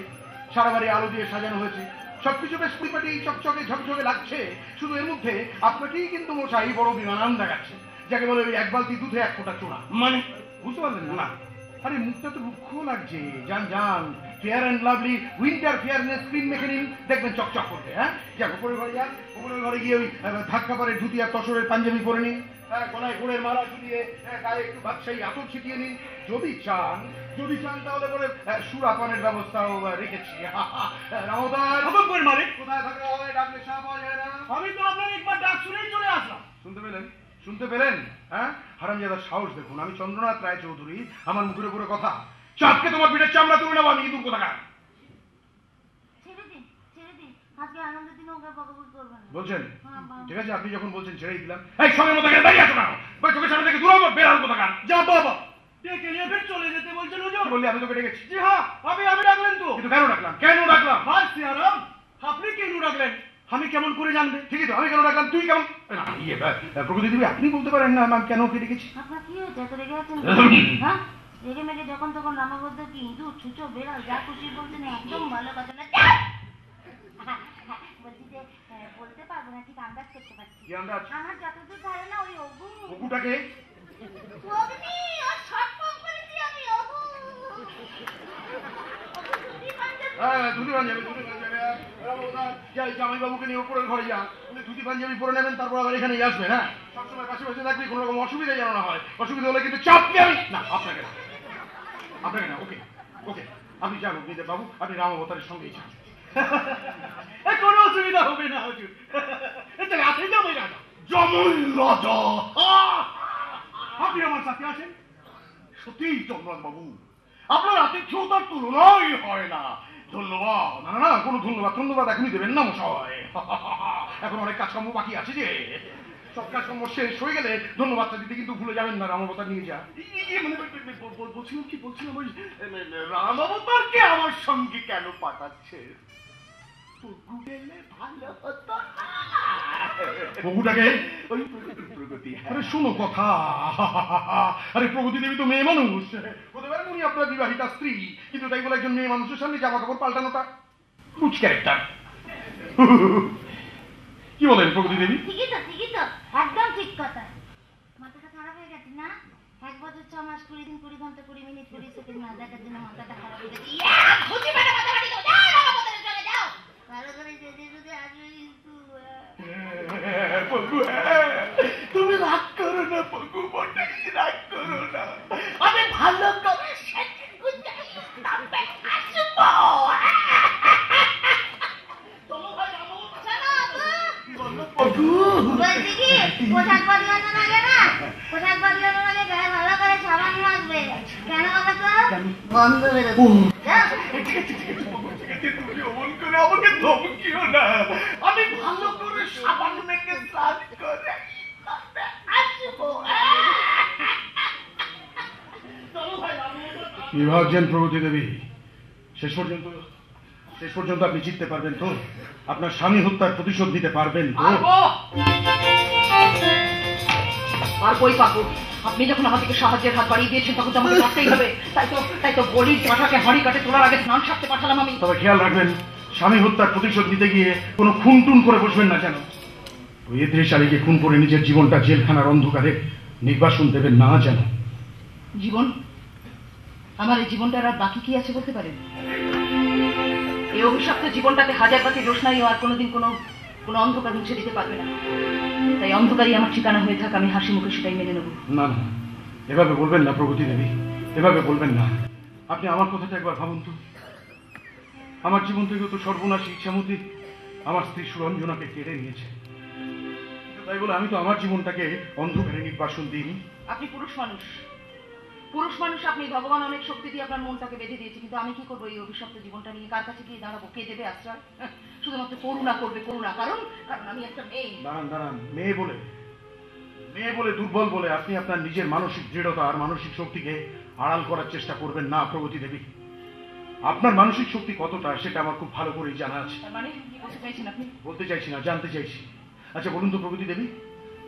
S3: সারা বাড়ি আলো দিয়ে সাজানো হয়েছে, সবকিছু বেশ পরিপাটি চকচকে ঝকঝকে লাগছে। শুধু এর মধ্যে আপনাকেই কিন্তু মশাই বড় বিমানান দেখাচ্ছে, যাকে বলে ওই এক বালতি দুধে এক ফোঁটা চোনা। মানে বুঝতে পারলেন না? আরে মুখটা তো রুক্ষ লাগছে। যান fair and lovely winter fairness cream মেখে নিন, দেখবেন চকচক করবে। হ্যাঁ, যাক উপরের ঘরে যান, উপরের ঘরে গিয়ে ওই ধাক্কা পরে ধুতি আর তসরের পাঞ্জাবি পরে নিন, গলায় গোড়ের মালা ঝুলিয়ে গায়ে একটু বাদশাহী আতর ছিটিয়ে নিন। যদি চান যদি চান তাহলে পরে সুরাপানের ব্যবস্থাও রেখেছি। রামদার
S6: মালিক
S3: কোথায় থাকা হবে, ডাকলে সাপ পাওয়া যায় না।
S6: আমি তো আপনার একবার ডাক শুনেই চলে আসলাম।
S3: শুনতে পেলেন? শুনতে পেলেন? হ্যাঁ, হারামজাদার সাহস দেখুন। আমি চন্দ্রনাথ রায় চৌধুরী, আমার মুখের উপরে কথা। চাপকে তোমার পিঠের চামড়া তুলে নেবো আমি, কিন্তু কোথাকার।
S5: ছেড়ে দিন, ছেড়ে দিন, আজকে আনন্দের দিনে ওকে বকাবকি করবেন না।
S3: বলছেন?
S5: হ্যাঁ,
S3: ঠিক আছে, আপনি যখন বলছেন ছেড়েই দিলাম। এই সঙ্গে মতো দাঁড়িয়ে আসো না, চোখের সামনে থেকে দূর হবো, বের হবো কোথাকার।
S6: যা বাবা, ডেকে নিয়ে ফের চলে যেতে বলছেন হুজুর।
S3: বললি আমি তোকে ডেকেছি।
S6: জি হ্যাঁ, আমি ডাকলেন তো।
S3: কিন্তু কেন ডাকলাম? কেন ডাকলাম?
S6: ভাই সিয়ারাম, আপনি কেন ডাকলেন? আমি কেমন করে জানবে?
S3: ঠিকই তো, আমি কেন ডাকলাম, তুই কেমন? না, প্রকৃতি দেবী আপনি বলতে পারেন না আমি কেন ওকে ডেকেছি?
S5: আপনার কি হয়েছে, এত রেগে আছেন? হ্যাঁ, রেগে মেগে যখন তখন রামাবদ্ধ কি ইঁদুর ছুঁচো বেড়াল যা খুশি বলছেন, একদম ভালো কথা না। বলছি যে বলতে পারবো না, ঠিক আন্দাজ করতে পারছি।
S3: কি আন্দাজ?
S5: আমার যতদূর ধারণা ওই অগু।
S3: অগুটাকে?
S5: অগ্নি, ওর শর্ট ফর্ম করেছি আমি, অগু।
S3: ধুতি পাঞ্জাবি, ধুতি পাঞ্জাবি। যাই জামাইবাবুকে নিয়ে উপরের ঘরে যা, উনি ধুতি পাঞ্জাবি পরে নেবেন, তারপর আবার এখানে আসবেন। হ্যাঁ, সবসময় পাশে পাশে থাকবি, কোনো রকম অসুবিধা যেন না হয়। অসুবিধা হলে কিন্তু চাপ নিয়ে আমি না, আপনাকে না, আপনাকে না। ওকে ওকে, আপনি যান অগ্নিদেব বাবু, আপনি রামাবতারের সঙ্গেই যান।
S6: কোনো অসুবিধা হবে না হুজুর। আছে যাবে রাজা,
S8: জমই রাজা।
S6: আপনি আমার সাথে আসেন।
S8: সত্যিই চন্দ্রনাথ বাবু, আপনার আতিথ্যতার তুলনাই হয় না। ধন্যবাদ।
S3: না না না, কোনো ধন্যবাদ ধন্যবাদ এখনই দেবেন না মশাই। এখন অনেক কাজকর্ম বাকি আছে যে, সব কাজকর্ম শেষ হয়ে গেলে ধন্যবাদটা দিতে কিন্তু ভুলে যাবেন না। রামাবতার নিয়ে যা।
S8: বলছিলাম ওই রামাবতারকে আমার সঙ্গে কেন পাঠাচ্ছে?
S3: প্রভুটাকে?
S8: ওই প্রগতি।
S3: আরে শোনো কথা। আরে প্রগতি দেবী তো মেয়ে মানুষ, হতে পারেন উনি আপনার বিবাহিতা স্ত্রী, কিন্তু তাই বলে একজন মেয়ে মানুষের সামনে জামা কাপড় পাল্টানোটা কুচ ক্যারেক্টার। কি বলেন প্রগতি দেবী?
S5: ঠিকই তো, ঠিকই তো, একদম ঠিক কথা। মাথাটা খারাপ হয়ে গেছে না? 1 বছর 6 মাস 20 দিন 20 ঘন্টা 20 মিনিট 20 সেকেন্ড না দেখার জন্য মাথাটা খারাপ হয়ে গেছে। খুঁজি মেরে মাথা ফাটি দাও, যাও রামাবতারের সঙ্গে যাও। ভালো করে যেতে যেতে আসবে কিন্তু।
S8: তুমি রাগ করো না পগু, বটে রাগ করো না। আমি ভালো করে সেটিং করতে তবে আসবো।
S5: বলছি কি, পোশাক বদলানো লাগে না? পোশাক বদলানো লাগে গায়ে ভালো করে সাবান মাখবে। কেন বলো তো? গন্ধ বেরোবে।
S8: তুমি অমন করে আমাকে ধমকিও না। আমি ভালো করে সাবান মেখে স্নান করে তবে আসবো।
S3: কি ভাবছেন প্রগতি দেবী? শেষ পর্যন্ত আপনি জিততে পারবেন তো? আপনার স্বামী হত্যার প্রতিশোধ নিতে পারবেন তো?
S2: আর কই পাবো? আপনি যখন আমাদেরকে সাহায্যের হাত বাড়িয়ে দিয়েছেন তখন তো আমাকে করতেই হবে। তাই তো বলির কাঁটাকে হাঁড়ি কাটে তোলার আগে স্নান সারতে পাঠালাম আমি।
S3: তবে খেয়াল রাখবেন, স্বামী হত্যার প্রতিশোধ নিতে গিয়ে কোনো খুন টুন করে বসবেন না যেন। ওই এদ্রিস-আলীকে খুন করে নিজের জীবনটা জেলখানার অন্ধকারে নির্বাসন দেবেন না যেন।
S2: জীবন? আমার এই জীবনটার আর বাকি কি আছে বলতে পারেন? এই অভিশপ্ত জীবনটাকে হাজার বাতি রোশনাইও আর কোনোদিন কোনো অন্ধকার মুছে দিতে পারবে না। তাই অন্ধকারই আমার ঠিকানা হয়ে থাক, আমি হাসি মুখে সেটাই মেনে নেব।
S3: না না, এভাবে বলবেন না প্রগতি দেবী, এভাবে বলবেন না। আপনি আমার কথাটা একবার ভাবুন তো। আমার জীবন থেকে তো সর্বনাশী ইচ্ছামতি আমার স্ত্রী সুরঞ্জনাকে কেড়ে নিয়েছে, তাই বলে আমি তো আমার জীবনটাকে অন্ধকারে নির্বাসন দিইনি।
S2: আপনি পুরুষ মানুষ, আপনি ভগবান অনেক শক্তি দিয়ে আপনার মনটাকে বেঁধে দিয়েছে, কিন্তু আমি কি করবো এই অভিশপ্ত জীবনটা নিয়ে? কার কাছে গিয়ে দাঁড়াবো? কে দেবে আশ্রয়? শুধুমাত্র করুণা করবে, করুণা। কারণ আমি একটা মেয়ে।
S3: দাঁড়ান, মেয়ে বলে দুর্বল বলে আপনি আপনার নিজের মানসিক দৃঢ়তা আর মানসিক শক্তিকে আড়াল করার চেষ্টা করবেন না প্রগতি দেবী। আপনার মানসিক শক্তি কতটা সেটা আমার খুব ভালো করেই জানা আছে।
S2: মানে কি বলতে চাইছেন আপনি?
S3: বলতে চাইছি না, জানতে চাইছি। আচ্ছা বলুন তো প্রগতি দেবী,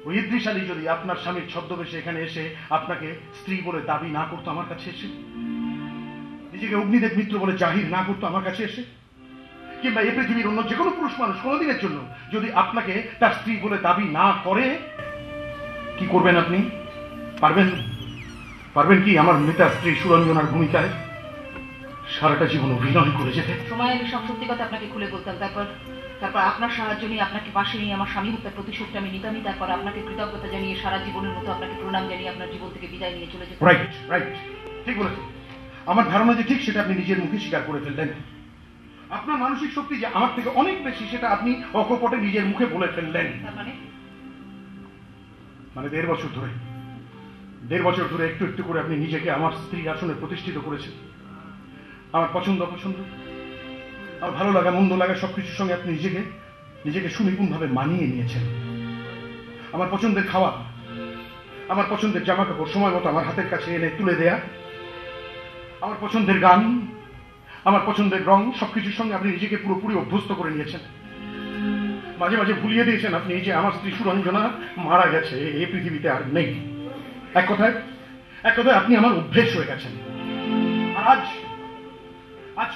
S3: ওই ইদ্রিস-আলী যদি আপনার স্বামীর ছদ্মবেশে এখানে এসে আপনাকে স্ত্রী বলে দাবি না করতো আমার কাছে এসে, নিজেকে অগ্নিদেব মিত্র বলে জাহির না করতো আমার কাছে এসে, কিংবা এই পৃথিবীর অন্য যে কোনো পুরুষ মানুষ কোনোদিনের জন্য যদি আপনাকে তার স্ত্রী বলে দাবি না করে, কি করবেন আপনি? পারবেন কি আমার মৃতা স্ত্রী সুরঞ্জনার ভূমিকায় সারাটা জীবন অভিনয় করে যেতে?
S2: সময় এলে সব সত্যি কথা আপনাকে খুলে বলতাম। তারপর আপনার সাহায্য নিয়ে, আপনাকে পাশে নিয়ে আমার স্বামী হত্যার প্রতিশোধটা আমি নিতামই। তারপর আপনাকে কৃতজ্ঞতা জানিয়ে সারা জীবনের মতো আপনাকে প্রণাম জানিয়ে আপনার জীবন থেকে বিদায় নিয়ে চলে যেতে।
S3: রাইট, ঠিক বলেছেন। আমার ধারণা যে ঠিক সেটা আপনি নিজের মুখে স্বীকার করে ফেললেন। আপনার মানসিক শক্তি যে আমার থেকে অনেক বেশি সেটা আপনি অকপটে নিজের মুখে বলে ফেললেন। মানে 1.5 বছর ধরে 1.5 বছর ধরে একটু একটু করে আপনি নিজেকে আমার স্ত্রীর আসনে প্রতিষ্ঠিত করেছেন। আমার পছন্দ অপছন্দ, আমার ভালো লাগা মন্দ লাগা সবকিছুর সঙ্গে আপনি নিজেকে সুনিপুণভাবে মানিয়ে নিয়েছেন। আমার পছন্দের খাওয়া, আমার পছন্দের জামা কাপড় সময় মতো আমার হাতের কাছে এনে তুলে দেয়া, আমার পছন্দের গান, আমার পছন্দের রং, সবকিছুর সঙ্গে আপনি নিজেকে পুরোপুরি অভ্যস্ত করে নিয়েছেন। মাঝে মাঝে ভুলিয়ে দিয়েছেন আপনি যে আমার স্ত্রী সুরঞ্জনা মারা গেছে, এই পৃথিবীতে আর নেই। এক কথায় আপনি আমার অভ্যেস হয়ে গেছেন। আর আজ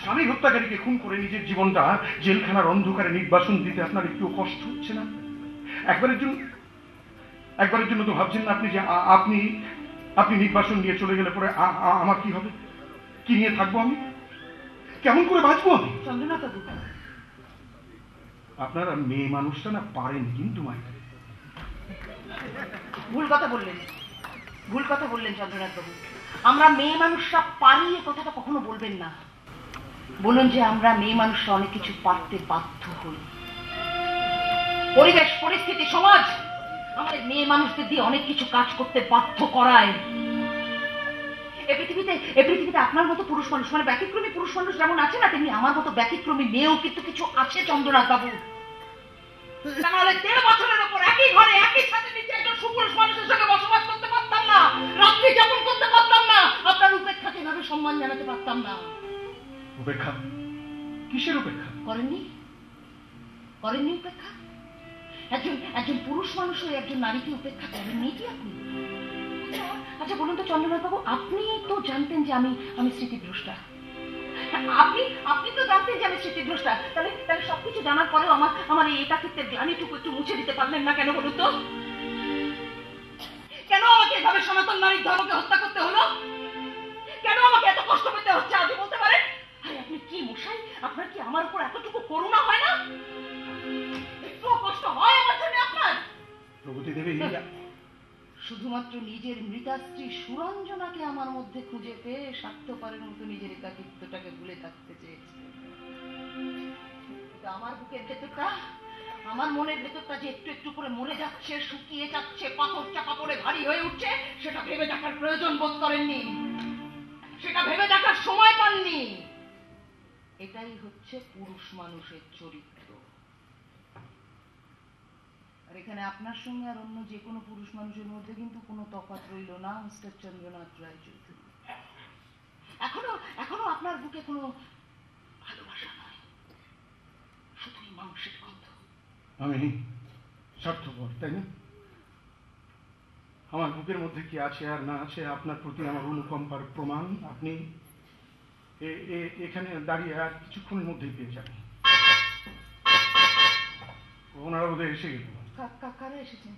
S3: স্বামী হত্যাকারীকে খুন করে নিজের জীবনটা জেলখানার অন্ধকারে নির্বাসন দিতে আপনার একটু কষ্ট হচ্ছে না? একবারের জন্য তো ভাবছেন না আপনি যে আপনি নির্বাসন নিয়ে চলে গেলে পরে আমার কি হবে? কি নিয়ে থাকবো আমি? কেমন করে বাঁচবো আমি?
S2: চন্দ্রনাথ বাবু,
S3: আপনারা মেয়ে মানুষটা না পারেন কিন্তু মায়ের।
S2: ভুল কথা বললেন চন্দ্রনাথ বাবু। আমরা মেয়ে মানুষরা পারি এ কথাটা কখনো বলবেন না। বলুন যে আমরা মেয়ে মানুষরা অনেক কিছু পারতে বাধ্য হই। পরিবেশ, পরিস্থিতি, সমাজ আমাদের মেয়ে মানুষদের দিয়ে অনেক কিছু কাজ করতে বাধ্য করায়। এ পৃথিবীতে আপনার মতো পুরুষ মানুষ, মানে ব্যতিক্রমী পুরুষ মানুষ যেমন আছে না, তেমনি আমার মতো ব্যতিক্রমী মেয়েও কিন্তু কিছু আছে চন্দ্রনাথ বাবু। তাহলে 1.5 বছরের উপর একই ঘরে একই সাথে নিচে একজন সুপুরুষ মানুষের সঙ্গে বসবাস করতে পারতাম না, রাত্রি যাপন করতে পারতাম না, আপনার উপেক্ষাকে এভাবে সম্মান জানাতে পারতাম না।
S3: উপেক্ষা? কিসের উপেক্ষা?
S2: করেননি উপেক্ষা? একজন পুরুষ মানুষ হয়ে একজন নারীকে উপেক্ষা করেননি কি আপনি? আচ্ছা বলুন তো চন্দ্রনাথ বাবু, আপনি তো জানতেন যে আমি স্মৃতিভ্রষ্টা। আপনি তো জানতেন যে আমি স্মৃতিভ্রষ্টা। তাহলে সবকিছু জানার পরেও আমার এই একাকিত্বের গ্লানিটুকু একটু মুছে দিতে পারলেন না কেন বলুন তো? কেন আমাকে এভাবে সনাতন নারীর ধর্মকে হত্যা করতে হলো? কেন আমাকে এত কষ্ট পেতে হচ্ছে আজও বলতে পারেন? আরে আপনি কি মশাই, আপনার কি আমার উপর এতটুকু করুণা হয় না? একটু কষ্ট হয় আমার জন্য আপনার?
S3: প্রগতি দেবী
S2: শুধুমাত্র নিজের মৃতা স্ত্রী সুরঞ্জনাকে আমার মধ্যে খুঁজে পেয়ে স্বার্থপরের মতো নিজের একাকিত্বটাকে ভুলে থাকতে চেয়েছে। আমার বুকের ভেতরটা, আমার মনের ভেতরটা যে একটু একটু করে মরে যাচ্ছে, শুকিয়ে যাচ্ছে, পাথর চাপা পড়ে ভারী হয়ে উঠছে, সেটা ভেবে দেখার প্রয়োজন বোধ করেননি, সেটা ভেবে দেখার সময় পাননি। এটাই হচ্ছে পুরুষ মানুষের চরিত্র। আর এখানে আপনার সঙ্গে আর অন্য যে কোনো পুরুষ মানুষের মধ্যে কিন্তু কোনো তফাৎ রইল না মিস্টার চন্দ্রনাথ রায়চৌধুরী। এখনো আপনার বুকে কোনো ভালোবাসা নয়, শুধুই মাংসের গন্ধ।
S3: আমি স্বার্থপর, তাই না? আমার বুকের মধ্যে কি আছে আর না আছে আপনার প্রতি আমার অনুকম্পার প্রমাণ আপনি এখানে দাঁড়িয়ে আর কিছুক্ষণের মধ্যেই পেয়ে যাবেন। ওনারা বোধহয় এসে গেল।
S2: কারা এসেছেন?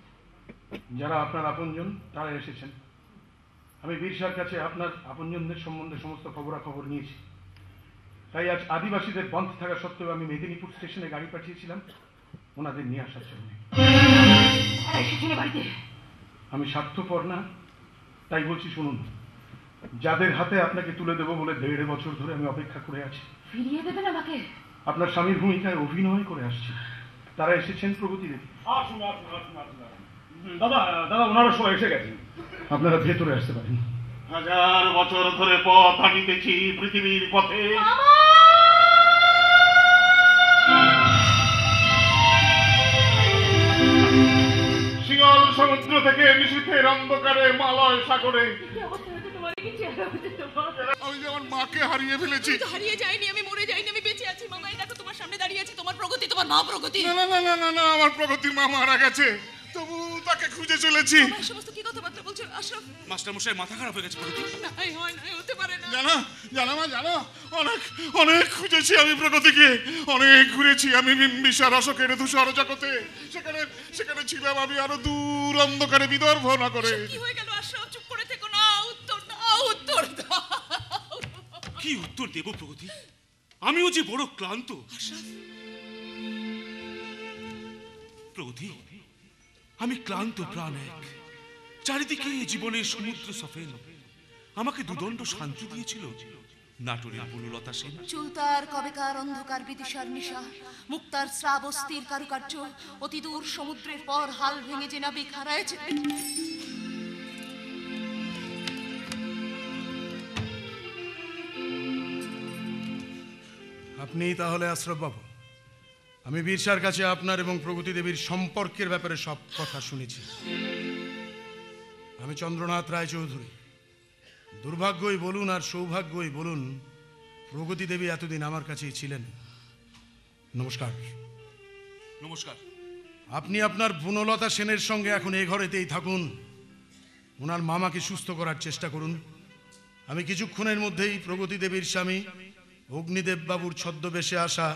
S3: যারা আপনার আপনজন তারা এসেছেন। আমি বীরসার কাছে আপনার আপনজনদের সম্বন্ধে সমস্ত খবরাখবর নিয়েছি। তাই আজ আদিবাসীদের বন্ধ থাকা সত্ত্বেও আমি মেদিনীপুর স্টেশনে গাড়ি পাঠিয়েছিলাম ওনাদের নিয়ে আসার জন্য। আমি স্বার্থপর না, তাই বলছি শুনুন, যাদের হাতে আপনাকে তুলে দেবো বলে 1.5 বছর ধরে আমি অপেক্ষা করে আছি।
S2: ফিরিয়ে দেবেন আমাকে?
S3: আপনার স্বামীর ভূমিকায় অভিনয় করে আসছি। তারা এসেছেন প্রগতি দেবী।
S1: দাদা ওনারা সবাই এসে গেছেন।
S3: আপনারা ভেতরে আসতে পারেন।
S8: 1000 বছর ধরে পথ হাঁটিতেছি পৃথিবীর পথে। সিঙ্গল সমুদ্র থেকে নিশীথের অন্ধকারে মালয় সাগরে আমি যেমন মাকে হারিয়ে ফেলেছি।
S2: হারিয়ে যায়নি, আমি মরে যাইনি, আমি বেঁচে আছি। মামা, এই দেখো তোমার সামনে দাঁড়িয়ে আছে তোমার প্রগতি, তোমার মা প্রগতি।
S8: না, আমার প্রগতির মা মারা গেছে, তবু তাকে খুঁজে চলেছি।
S2: সমস্ত কি কথাবার্তা বলছো আশরাফ?
S1: মাস্টার মশাই মাথা খারাপ হয়ে গেছে প্রগতি।
S2: নাই হয় না, হতে পারে না।
S8: জানো অনেক খুঁজেছি আমি প্রগতিকে, অনেক ঘুরেছি আমি বিম্বিসার অশোকের ধূসর জগতে। সেখানে ছিলাম আমি আরো দূর অন্ধকারে বিদর্ভ না করে।
S2: কি হয়ে গেল আশরাফ? চুপ করে থেকো না, উত্তর দাও।
S1: কি উত্তর দেব প্রগতি? আমিও যে বড় ক্লান্ত। প্রগতি, আমি ক্লান্ত প্রাণ এক। চারিদিকে জীবনের সমুদ্র সফেন আমাকে দুদণ্ড শান্তি দিয়েছিল। নাটোরের বনলতা সেন,
S2: চুলতার কবেকার অন্ধকার বিদিশার নিশা, মুক্তার শ্রাবস্তির কারুকার্য, অতি দূর সমুদ্রের পর হাল ভেঙে যে নাবিক হারায়েছে।
S3: আপনি তাহলে আশরাফ বাবু? আমি বীরসার কাছে আপনার এবং প্রগতি দেবীর সম্পর্কের ব্যাপারে সব কথা শুনেছি। আমি চন্দ্রনাথ রায়চৌধুরী। দুর্ভাগ্যই বলুন আর সৌভাগ্যই বলুন, প্রগতি দেবী এতদিন আমার কাছেই ছিলেন। নমস্কার।
S1: নমস্কার।
S3: আপনি আপনার বনলতা সেনের সঙ্গে এখন এ ঘরেতেই থাকুন, ওনার মামাকে সুস্থ করার চেষ্টা করুন। আমি কিছুক্ষণের মধ্যেই প্রগতি দেবীর স্বামী অগ্নিদেব বাবুর ছদ্মবেশে আসা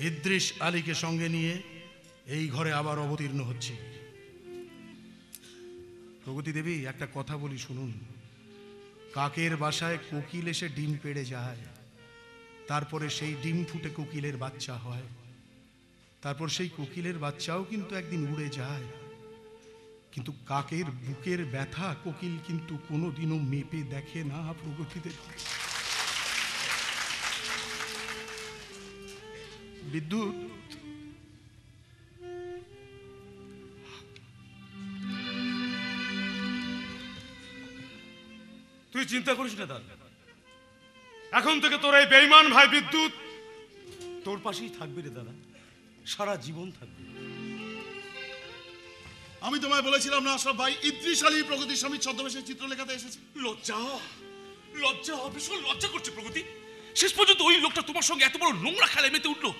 S3: ইদ্রিস আলীকে সঙ্গে নিয়ে এই ঘরে আবার অবতীর্ণ হচ্ছে। প্রগতি দেবী, একটা কথা বলি শুনুন। কাকের বাসায় কোকিল এসে ডিম পেড়ে যায়, তারপরে সেই ডিম ফুটে কোকিলের বাচ্চা হয়, তারপর সেই কোকিলের বাচ্চাও কিন্তু একদিন উড়ে যায়, কিন্তু কাকের বুকের ব্যথা কোকিল কিন্তু কোনোদিনও মেপে দেখে না। প্রগতি দেবী। বিদ্যুৎ,
S1: তুই চিন্তা করিস না দাদা, এখন থেকে তোর এই বেঈমান ভাই বিদ্যুৎ তোর পাশেই থাকবে রে দাদা, সারা জীবন থাকবে।
S8: আমি তোমায় বলেছিলাম না আশরাফ ভাই, ইদ্রিস আলী প্রগতির স্বামী ছদ্মবেশের চিত্রলেখাতে এসেছে।
S1: লজ্জা, লজ্জা, ভীষণ লজ্জা করছে প্রগতি। শেষ পর্যন্ত ওই লোকটা তোমার সঙ্গে এত বড় নোংরা খেলায় মেতে উঠলো।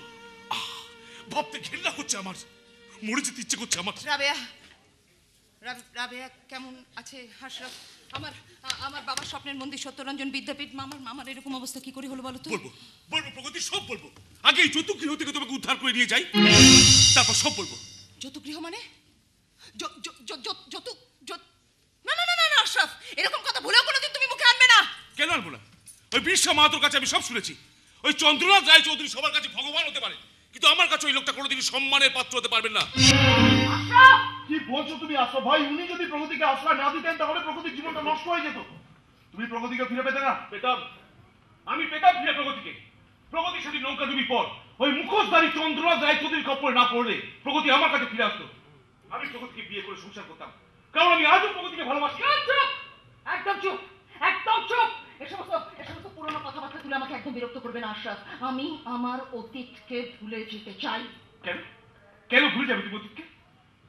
S1: ভাবতে ঘৃণা করছে আমার, মরে যেতে ইচ্ছে করছে আমার।
S2: রাবেয়া, রাবেয়া কেমন আছে আশরাফ? আমার বাবার স্বপ্নের মন্দির সত্যরঞ্জন বিদ্যাপীঠ, মামার এরকম অবস্থা কি করে হলো বলো তো?
S1: বলবো প্রগতি, সব বলবো। আগে এই যৌতুকগৃহ থেকে তোমাকে উদ্ধার করে নিয়ে যাই, তারপর সব বলবো।
S2: যৌতুকগৃহ মানে? না না না না আশরাফ, এরকম কথা ভুলেও কোনোদিন তুমি মুখে আনবে না।
S1: কেন আনবো না? ওই বিরসা মাহাতোর কাছে আমি সব শুনেছি। ওই চন্দ্রনাথ রায়চৌধুরী সবার কাছে ভগবান হতে পারে, কিন্তু আমার কাছে ওই লোকটা কোনোদিনই সম্মানের পাত্র হতে পারবেন না।
S8: কি বলছো তুমি আশরাফ ভাই? উনি যদি প্রগতিকে আশ্রয় না দিতেন তাহলে প্রগতির জীবনটা নষ্ট হয়ে যেত। তুমি প্রগতিকে ফিরে পেতে না?
S1: পেতাম, আমি পেতাম ফিরে প্রগতিকে। প্রগতি সেদিন নৌকা ডুবি পর ওই মুখোশধারী চন্দ্রনাথ রায়চৌধুরীর খপ্পরে না পড়লে প্রগতি আমার কাছে ফিরে আসতো। আমি প্রগতিকে বিয়ে করে সংসার করতাম, কারণ আমি আজও প্রগতিকে ভালোবাসি।
S2: একদম চুপ, একদম চুপ। এ সমস্ত পুরনো কথাবার্তা তুলে আমাকে একদম বিরক্ত করবে না আশরাফ। আমি আমার অতীতকে ভুলে যেতে চাই।
S1: কেন কেন ভুলে যাবে তুমি অতীতকে?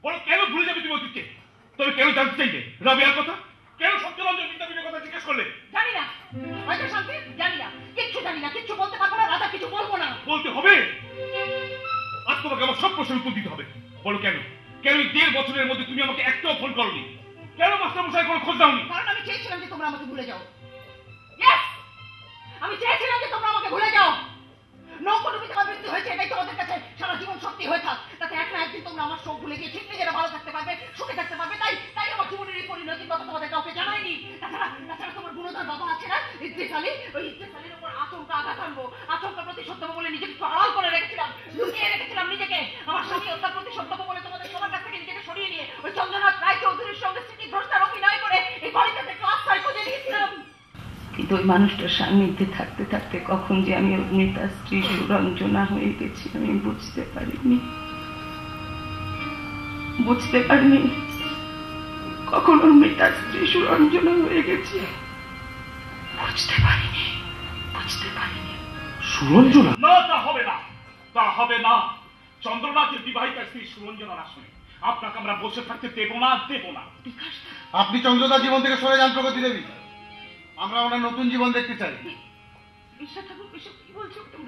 S1: বলো, কেন ভুলে যাবে তুমি অতীতকে? তবে কেন জানতে চাইলে রাবেয়ার কথা? কেন সত্যরঞ্জন বিদ্যাপীঠের কথা জিজ্ঞেস করলে?
S2: জানি না, হয়তো শান্তি, জানি না, কিচ্ছু জানি না, কিচ্ছু বলতে পারবো না রাজা, কিছু বলবো না।
S1: বলতে হবে, আজ তোমাকে আমার সব প্রশ্নের উত্তর দিতে হবে। বলো কেন, কেন এই 1.5 বছরের মধ্যে তুমি আমাকে একটাও ফোন করোনি? কেন মাস্টারমশাই কোনো খোঁজ দাওনি?
S2: কারণ আমি চেয়েছিলাম যে তোমরা আমাকে ভুলে যাও। আমি চেয়েছিলাম যে তোমরা আমাকে ভুলে যাও। নৌকোডুবিতে আমার মৃত্যু হয়েছে, এটাই তোমাদের কাছে সারা জীবন সত্যি হয়ে থাক। তাতে এক না একদিন তোমরা আমার শোক ভুলে গিয়ে ঠিক নিজেরা ভালো থাকতে পারবে, সুখে থাকতে পারবে। তাই আমার জীবনের এই পরিণতির কথা তোমাদের কাউকে জানাইনি। তাছাড়া তোমার গুণধর বাবা আছে না ইদ্রিস আলী, ওই ইদ্রিস আলীর উপর আচমকা আঘাত আনবো, আচমকা প্রতিশোধ বলে নিজেকে একটু আড়াল করে রেখেছিলাম, লুকিয়ে রেখেছিলাম নিজেকে। আমার স্বামী হত্যার প্রতিশোধ বলে তোমাদের সবার কাছ থেকে নিজেকে সরিয়ে নিয়ে ওই চন্দ্রনাথ রায়চৌধুরীর সঙ্গে স্মৃতিভ্রষ্টার অভিনয় করে এই বাড়িতে একটু আশ্রয় খুঁজে নিয়েছিলাম। কিন্তু ওই মানুষটার সান্নিধ্যে থাকতে থাকতে কখন যে আমি অগ্নিতার স্ত্রী সুরঞ্জনা হয়ে গেছি আমি বুঝতে পারিনি। কখন অগ্নিতার স্ত্রী সুরঞ্জনা হয়ে গেছি বুঝতে পারিনি।
S1: সুরঞ্জনা? না, তা হবে না, তা হবে না। চন্দ্রনাথের বিবাহিতা স্ত্রী সুরঞ্জনার আসনে আপনাকে আমরা বসে থাকতে দেব না।
S6: আপনি চন্দ্রদার জীবন থেকে সরে যান প্রগতি দেবী, আমরা ওনার নতুন জীবন দেখতে চাই।
S2: বিশ্বাস ঠাকুর, এসব কি বলছো তুমি?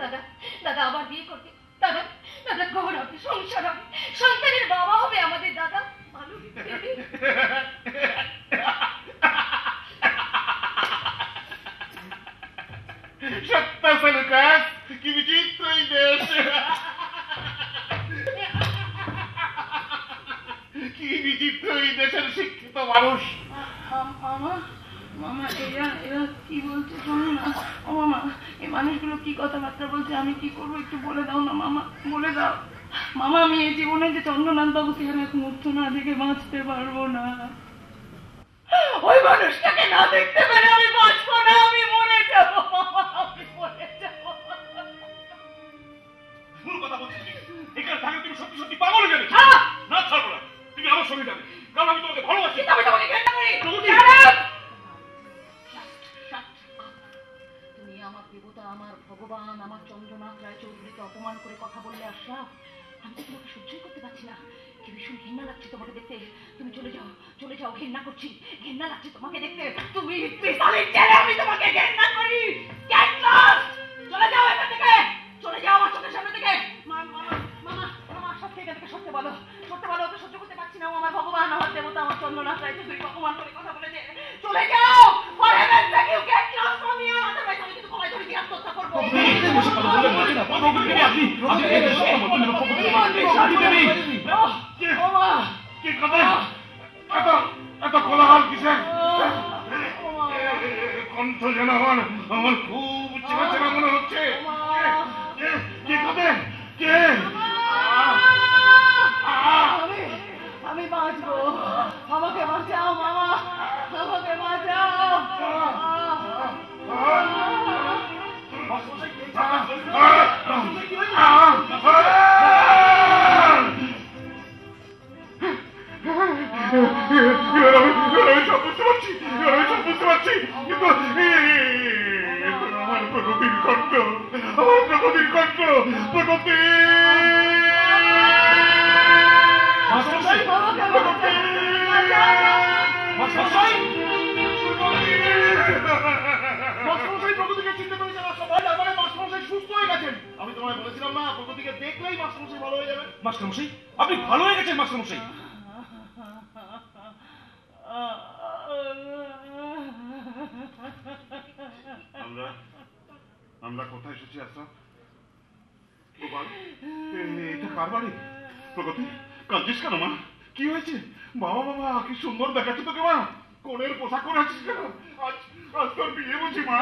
S2: দাদা আবার বিয়ে করবে, দাদা ঘর হবে, সংসার হবে, সন্তানের বাবা হবে আমাদের দাদা। ভালো
S8: সত্তা সরকার, কি বিচিত্র এই দেশ, কি বিচিত্র এই দেশের শিক্ষিত মানুষ।
S5: মামা এরা কি বলছে শোনো না। ও মামা, এই মানুষগুলো কি কথাবার্তা বলছে, আমি কি করবো একটু বলে দাও না মামা, বলে দাও। মামা, আমি এই জীবনে যে চন্দ্রনাথ বাবুকে আর এক মুহূর্ত না দেখে বাঁচতে পারবো না। ওই মানুষটাকে না দেখতে পেরে আমি বাঁচবো না, আমি মরে যাবো।
S2: ভগবান, আমার চন্দ্রনাথ রায়চৌধুরীকে অপমান করে কথা বললে আশা, আমি তো তোমাকে সহ্যই করতে পারছি না। কি ভীষণ ঘৃণা লাগছে তোমাকে দেখতে। তুমি চলে যাও, চলে যাও, ঘৃণা করছি, ঘৃণা লাগছে তোমাকে দেখতে। তুমি আমি তোমাকে ঘৃণা করি। চলে যাও এখান থেকে, চলে যাও আমার চোখের সামনে থেকে। মামা আশাকে এখান থেকে সরতে বলো, সরতে বলো, ওকে সহ্য করতে পারছি না। ও আমার ভগবান, আমার দেবতা, আমার চন্দ্রনাথ রায়চৌধুরীকে অপমান করে কথা বলেছে। চলে যাও, for heaven's sake, you get lost from here, otherwise আমি কিন্তু গলায় ধরে দিয়ে আত্মহত্যা করবো।
S8: এত কোলাহল কিসের? কণ্ঠ যেন আমার খুব চেনা চেনা মনে হচ্ছে। কে কাঁদে? কে?
S2: আমি বাঁচবো, আমাকে বাঁচাও মামা, আমাকে বাঁচাও।
S8: সব বুঝতে পারছি, কিন্তু আমার প্রগতির কণ্ঠ, আমার প্রগতির কণ্ঠ, প্রগতি।
S6: প্রগতিকে চিনতে পেরেছেন সবাই, তার মানে মাস্টারমশাই সুস্থ হয়ে গেছেন। আমি তোমায় বলেছিলাম না, প্রগতিকে দেখলেই মাস্টারমশাই ভালো হয়ে যাবেন।
S1: মাস্টারমশাই, আপনি ভালো হয়ে গেছেন মাস্টারমশাই।
S8: আমরা কোথায় এসেছি আশরাফ? এটা কার বাড়ি? প্রগতি, কাঁদছিস কেন মা? কি হয়েছে? বাবা বাবা, কি সুন্দর দেখাচ্ছে তোকে মা। কোনের পোশাক করে আছিস কেন? আজ তোর বিয়ে বুঝি মা?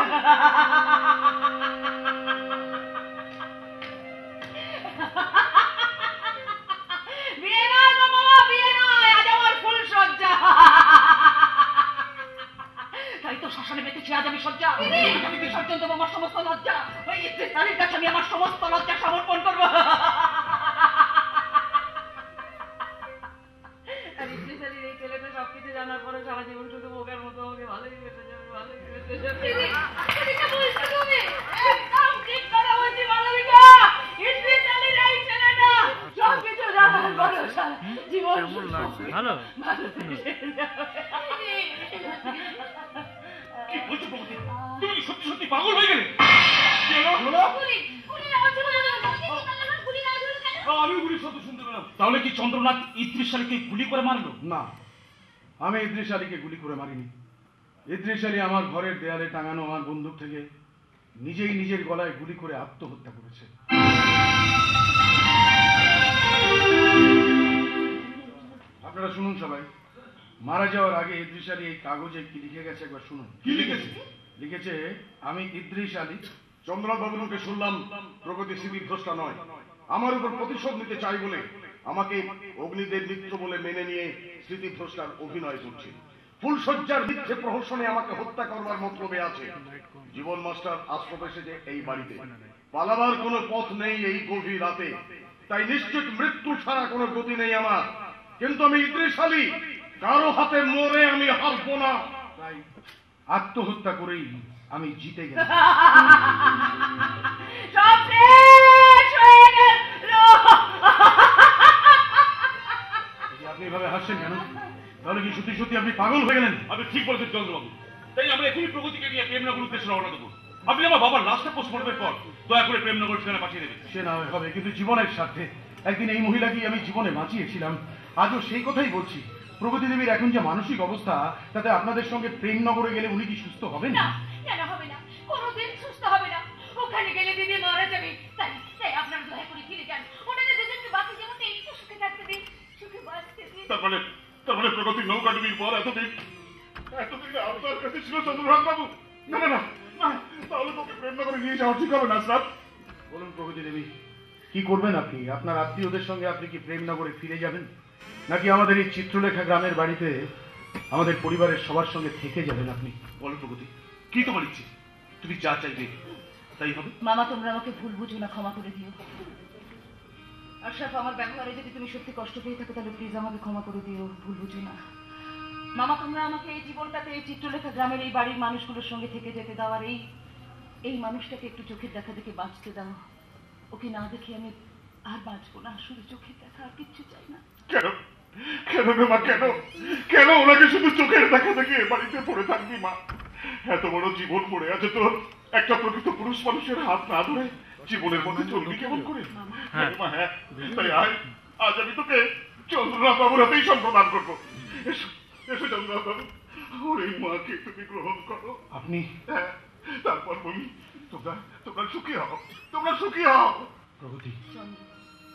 S2: বিয়ে নয় মামা, বিয়ে নয়, আজ আমার ফুল সজ্জা। তাই তো শ্মশানে বেঁধেছি আজ আমি সজ্জা। আমি বিসর্জন দেবো আমার সমস্ত লজ্জা। ওই তারির কাছে আমি আমার সমস্ত লজ্জা সমর্পণ করবো। আর ইংলিশালির এই ছেলেটা সবকিছু জানার পরে সারা জীবন শুধু বোকার মতো আমাকে ভালোই বেঁচে যাবে, ভালোই বেঁচে যাবে। একদম ঠিক কথা বলছি মালবিকা। ইংলিশালির এই ছেলেটা সবকিছু জানার পরে জীবন
S9: কেমন লাগছে? ভালো?
S1: কি বলছো প্রগতি? তুমি কি সত্যি সত্যি পাগল হয়ে গেলে? আমি গুলি শব্দ শুনতে পেলাম। তাহলে কি চন্দ্রনাথ ইদ্রিস আলীকে গুলি করে মারলো?
S3: না, আমি ইদ্রিস আলীকে গুলি করে মারিনি। ইদ্রিস আলী আমার ঘরের দেয়ালে টাঙানো আমার বন্দুক থেকে নিজেই নিজের গলায় গুলি করে আত্মহত্যা করেছে। আপনারা শুনুন সবাই, মারা যাওয়ার আগে ইদ্রিস আলী এই কাগজে কি লিখে গেছে একবার শুনুন।
S8: কি লিখেছে?
S3: লিখেছে, আমি ইদ্রিস আলী
S8: চন্দ্রনাথ বাবুর মুখে শুনলাম প্রগতি স্মৃতিভ্রষ্টা নয়, আমার উপর প্রতিশোধ নিতে চাই বলে আমাকে অগ্নিদের মিত্র বলে মেনে নিয়ে স্মৃতিভ্রষ্টার অভিনয় করছে। ফুলশয্যার মিথ্যে প্রহসনে আমাকে হত্যা করবার মতলবে আছে। জীবন মাস্টার আশ্রম এসেছে এই বাড়িতে, পালাবার কোনো পথ নেই এই গভীর রাতে, তাই নিশ্চিত মৃত্যু ছাড়া কোনো গতি নেই আমার। কিন্তু আমি ইদ্রিস আলী, কারো হাতে মরে আমি হারবো না।
S3: তাই আত্মহত্যা করেই আমি জিতে গেলাম।
S2: সব শেষ হয়ে গেল।
S3: আপনি এভাবে হাসছেন কেন? তাহলে কি সত্যি সত্যি আপনি পাগল হয়ে গেলেন?
S1: আপনি ঠিক বলেছেন চন্দ্রবাবু। তাই আমরা এখনই প্রগতিকে নিয়ে প্রেমনগর উদ্দেশ্যে রওনা দেবো। আপনি আমার বাবার লাশটা পোস্টমর্টমের পর দয়া করে প্রেমনগর ঠিকানা পাঠিয়ে দেবেন।
S3: সে না হয় হবে, কিন্তু জীবনের স্বার্থে একদিন এই মহিলাকেই আমি জীবনে বাঁচিয়েছিলাম, আজও সেই কথাই বলছি। প্রগতি দেবীর এখন যে মানসিক অবস্থা, তাতে আপনাদের সঙ্গে প্রেমনগরে গেলে উনি কি সুস্থ হবেন?
S2: না, কেন হবে না? কোনোদিন সুস্থ হবে না। ওখানে গেলে দিদি মারা যাবে। তাই তাই আপনারা দয়া করে ফিরে যান। ওনাদের দুজনকে বাকি জীবনটা একটু সুখে থাকতে দিন, সুখে বাঁচতে দিন।
S8: তার মানে প্রগতি নৌকা ডুবির পর এতদিন আপনার কাছে ছিল চন্দ্রনাথ বাবু? না না না, তাহলে তোকে প্রেমনগরে নিয়ে যাওয়া ঠিক হবে না আশরাফ।
S3: বলুন প্রগতি দেবী, কি করবেন আপনি? আপনার আত্মীয়দের সঙ্গে আপনি কি প্রেমনগরে ফিরে যাবেন, নাকি আমাদের এই চিত্রলেখা গ্রামের বাড়িতে আমাদের পরিবারের সবার সঙ্গে থেকে যাবেন আপনি?
S1: বলো প্রগতি, কি তোমার ইচ্ছে? তুমি যা চাইবে তাই হবে।
S2: মামা, তোমরা আমাকে ভুল বুঝো না, ক্ষমা করে দিও। আশরাফ, আমার ব্যবহারে যদি তুমি সত্যি কষ্ট পেয়ে থাকো তাহলে প্লিজ আমাকে ক্ষমা করে দিও, ভুল বুঝো না। মামা, তোমরা আমাকে এই জীবনটাতে এই চিত্রলেখা গ্রামের এই বাড়ির মানুষগুলোর সঙ্গে থেকে যেতে দাও, আর এই মানুষটাকে একটু চোখের দেখা দেখে বাঁচতে দাও। ওকে না দেখে আমি আর বাঁচবো না। শুধু চোখের দেখা, আর কিচ্ছু চাই না।
S1: কেন কেন রে মা, কেন কেন ওনাকে শুধু চোখের দেখা দেখে এ বাড়িতে পড়ে থাকবি মা? এত বড় জীবন পড়ে আছে তোর, একটা প্রকৃত পুরুষ মানুষের হাত না ধরে জীবনের মধ্যে চলবি কেমন করে? হ্যাঁ মা, হ্যাঁ, তাই আয়, আজ আমি তোকে চন্দ্রনাথ বাবুর হাতেই সম্প্রদান করবো। এসো এসো চন্দ্রনাথ বাবু, ওর এই মাকে তুমি গ্রহণ করো।
S3: আপনি?
S1: হ্যাঁ, তারপর বলি তোমরা তোমরা সুখী হও, তোমরা সুখী হও।
S3: প্রগতি,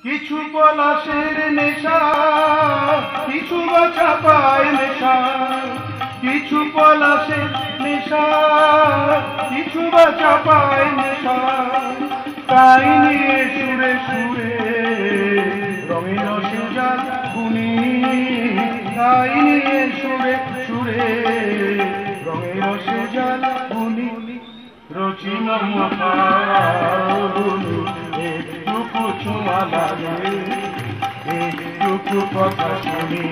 S3: কিছু পলাশের নেশা, কিছু বাছা পায় নেশা, কিছু পলাশের নেশা, কিছু বাছা পায় নেশা, তাই নিয়ে সুরে সুরে রঙিন সুজাল গুনি, তাই নিয়ে সুরে সুরে রঙিন সুজাল গুনি, রচি মমতা একটুকু ছোঁয়া লাগে, একটুকু কথা শুনি।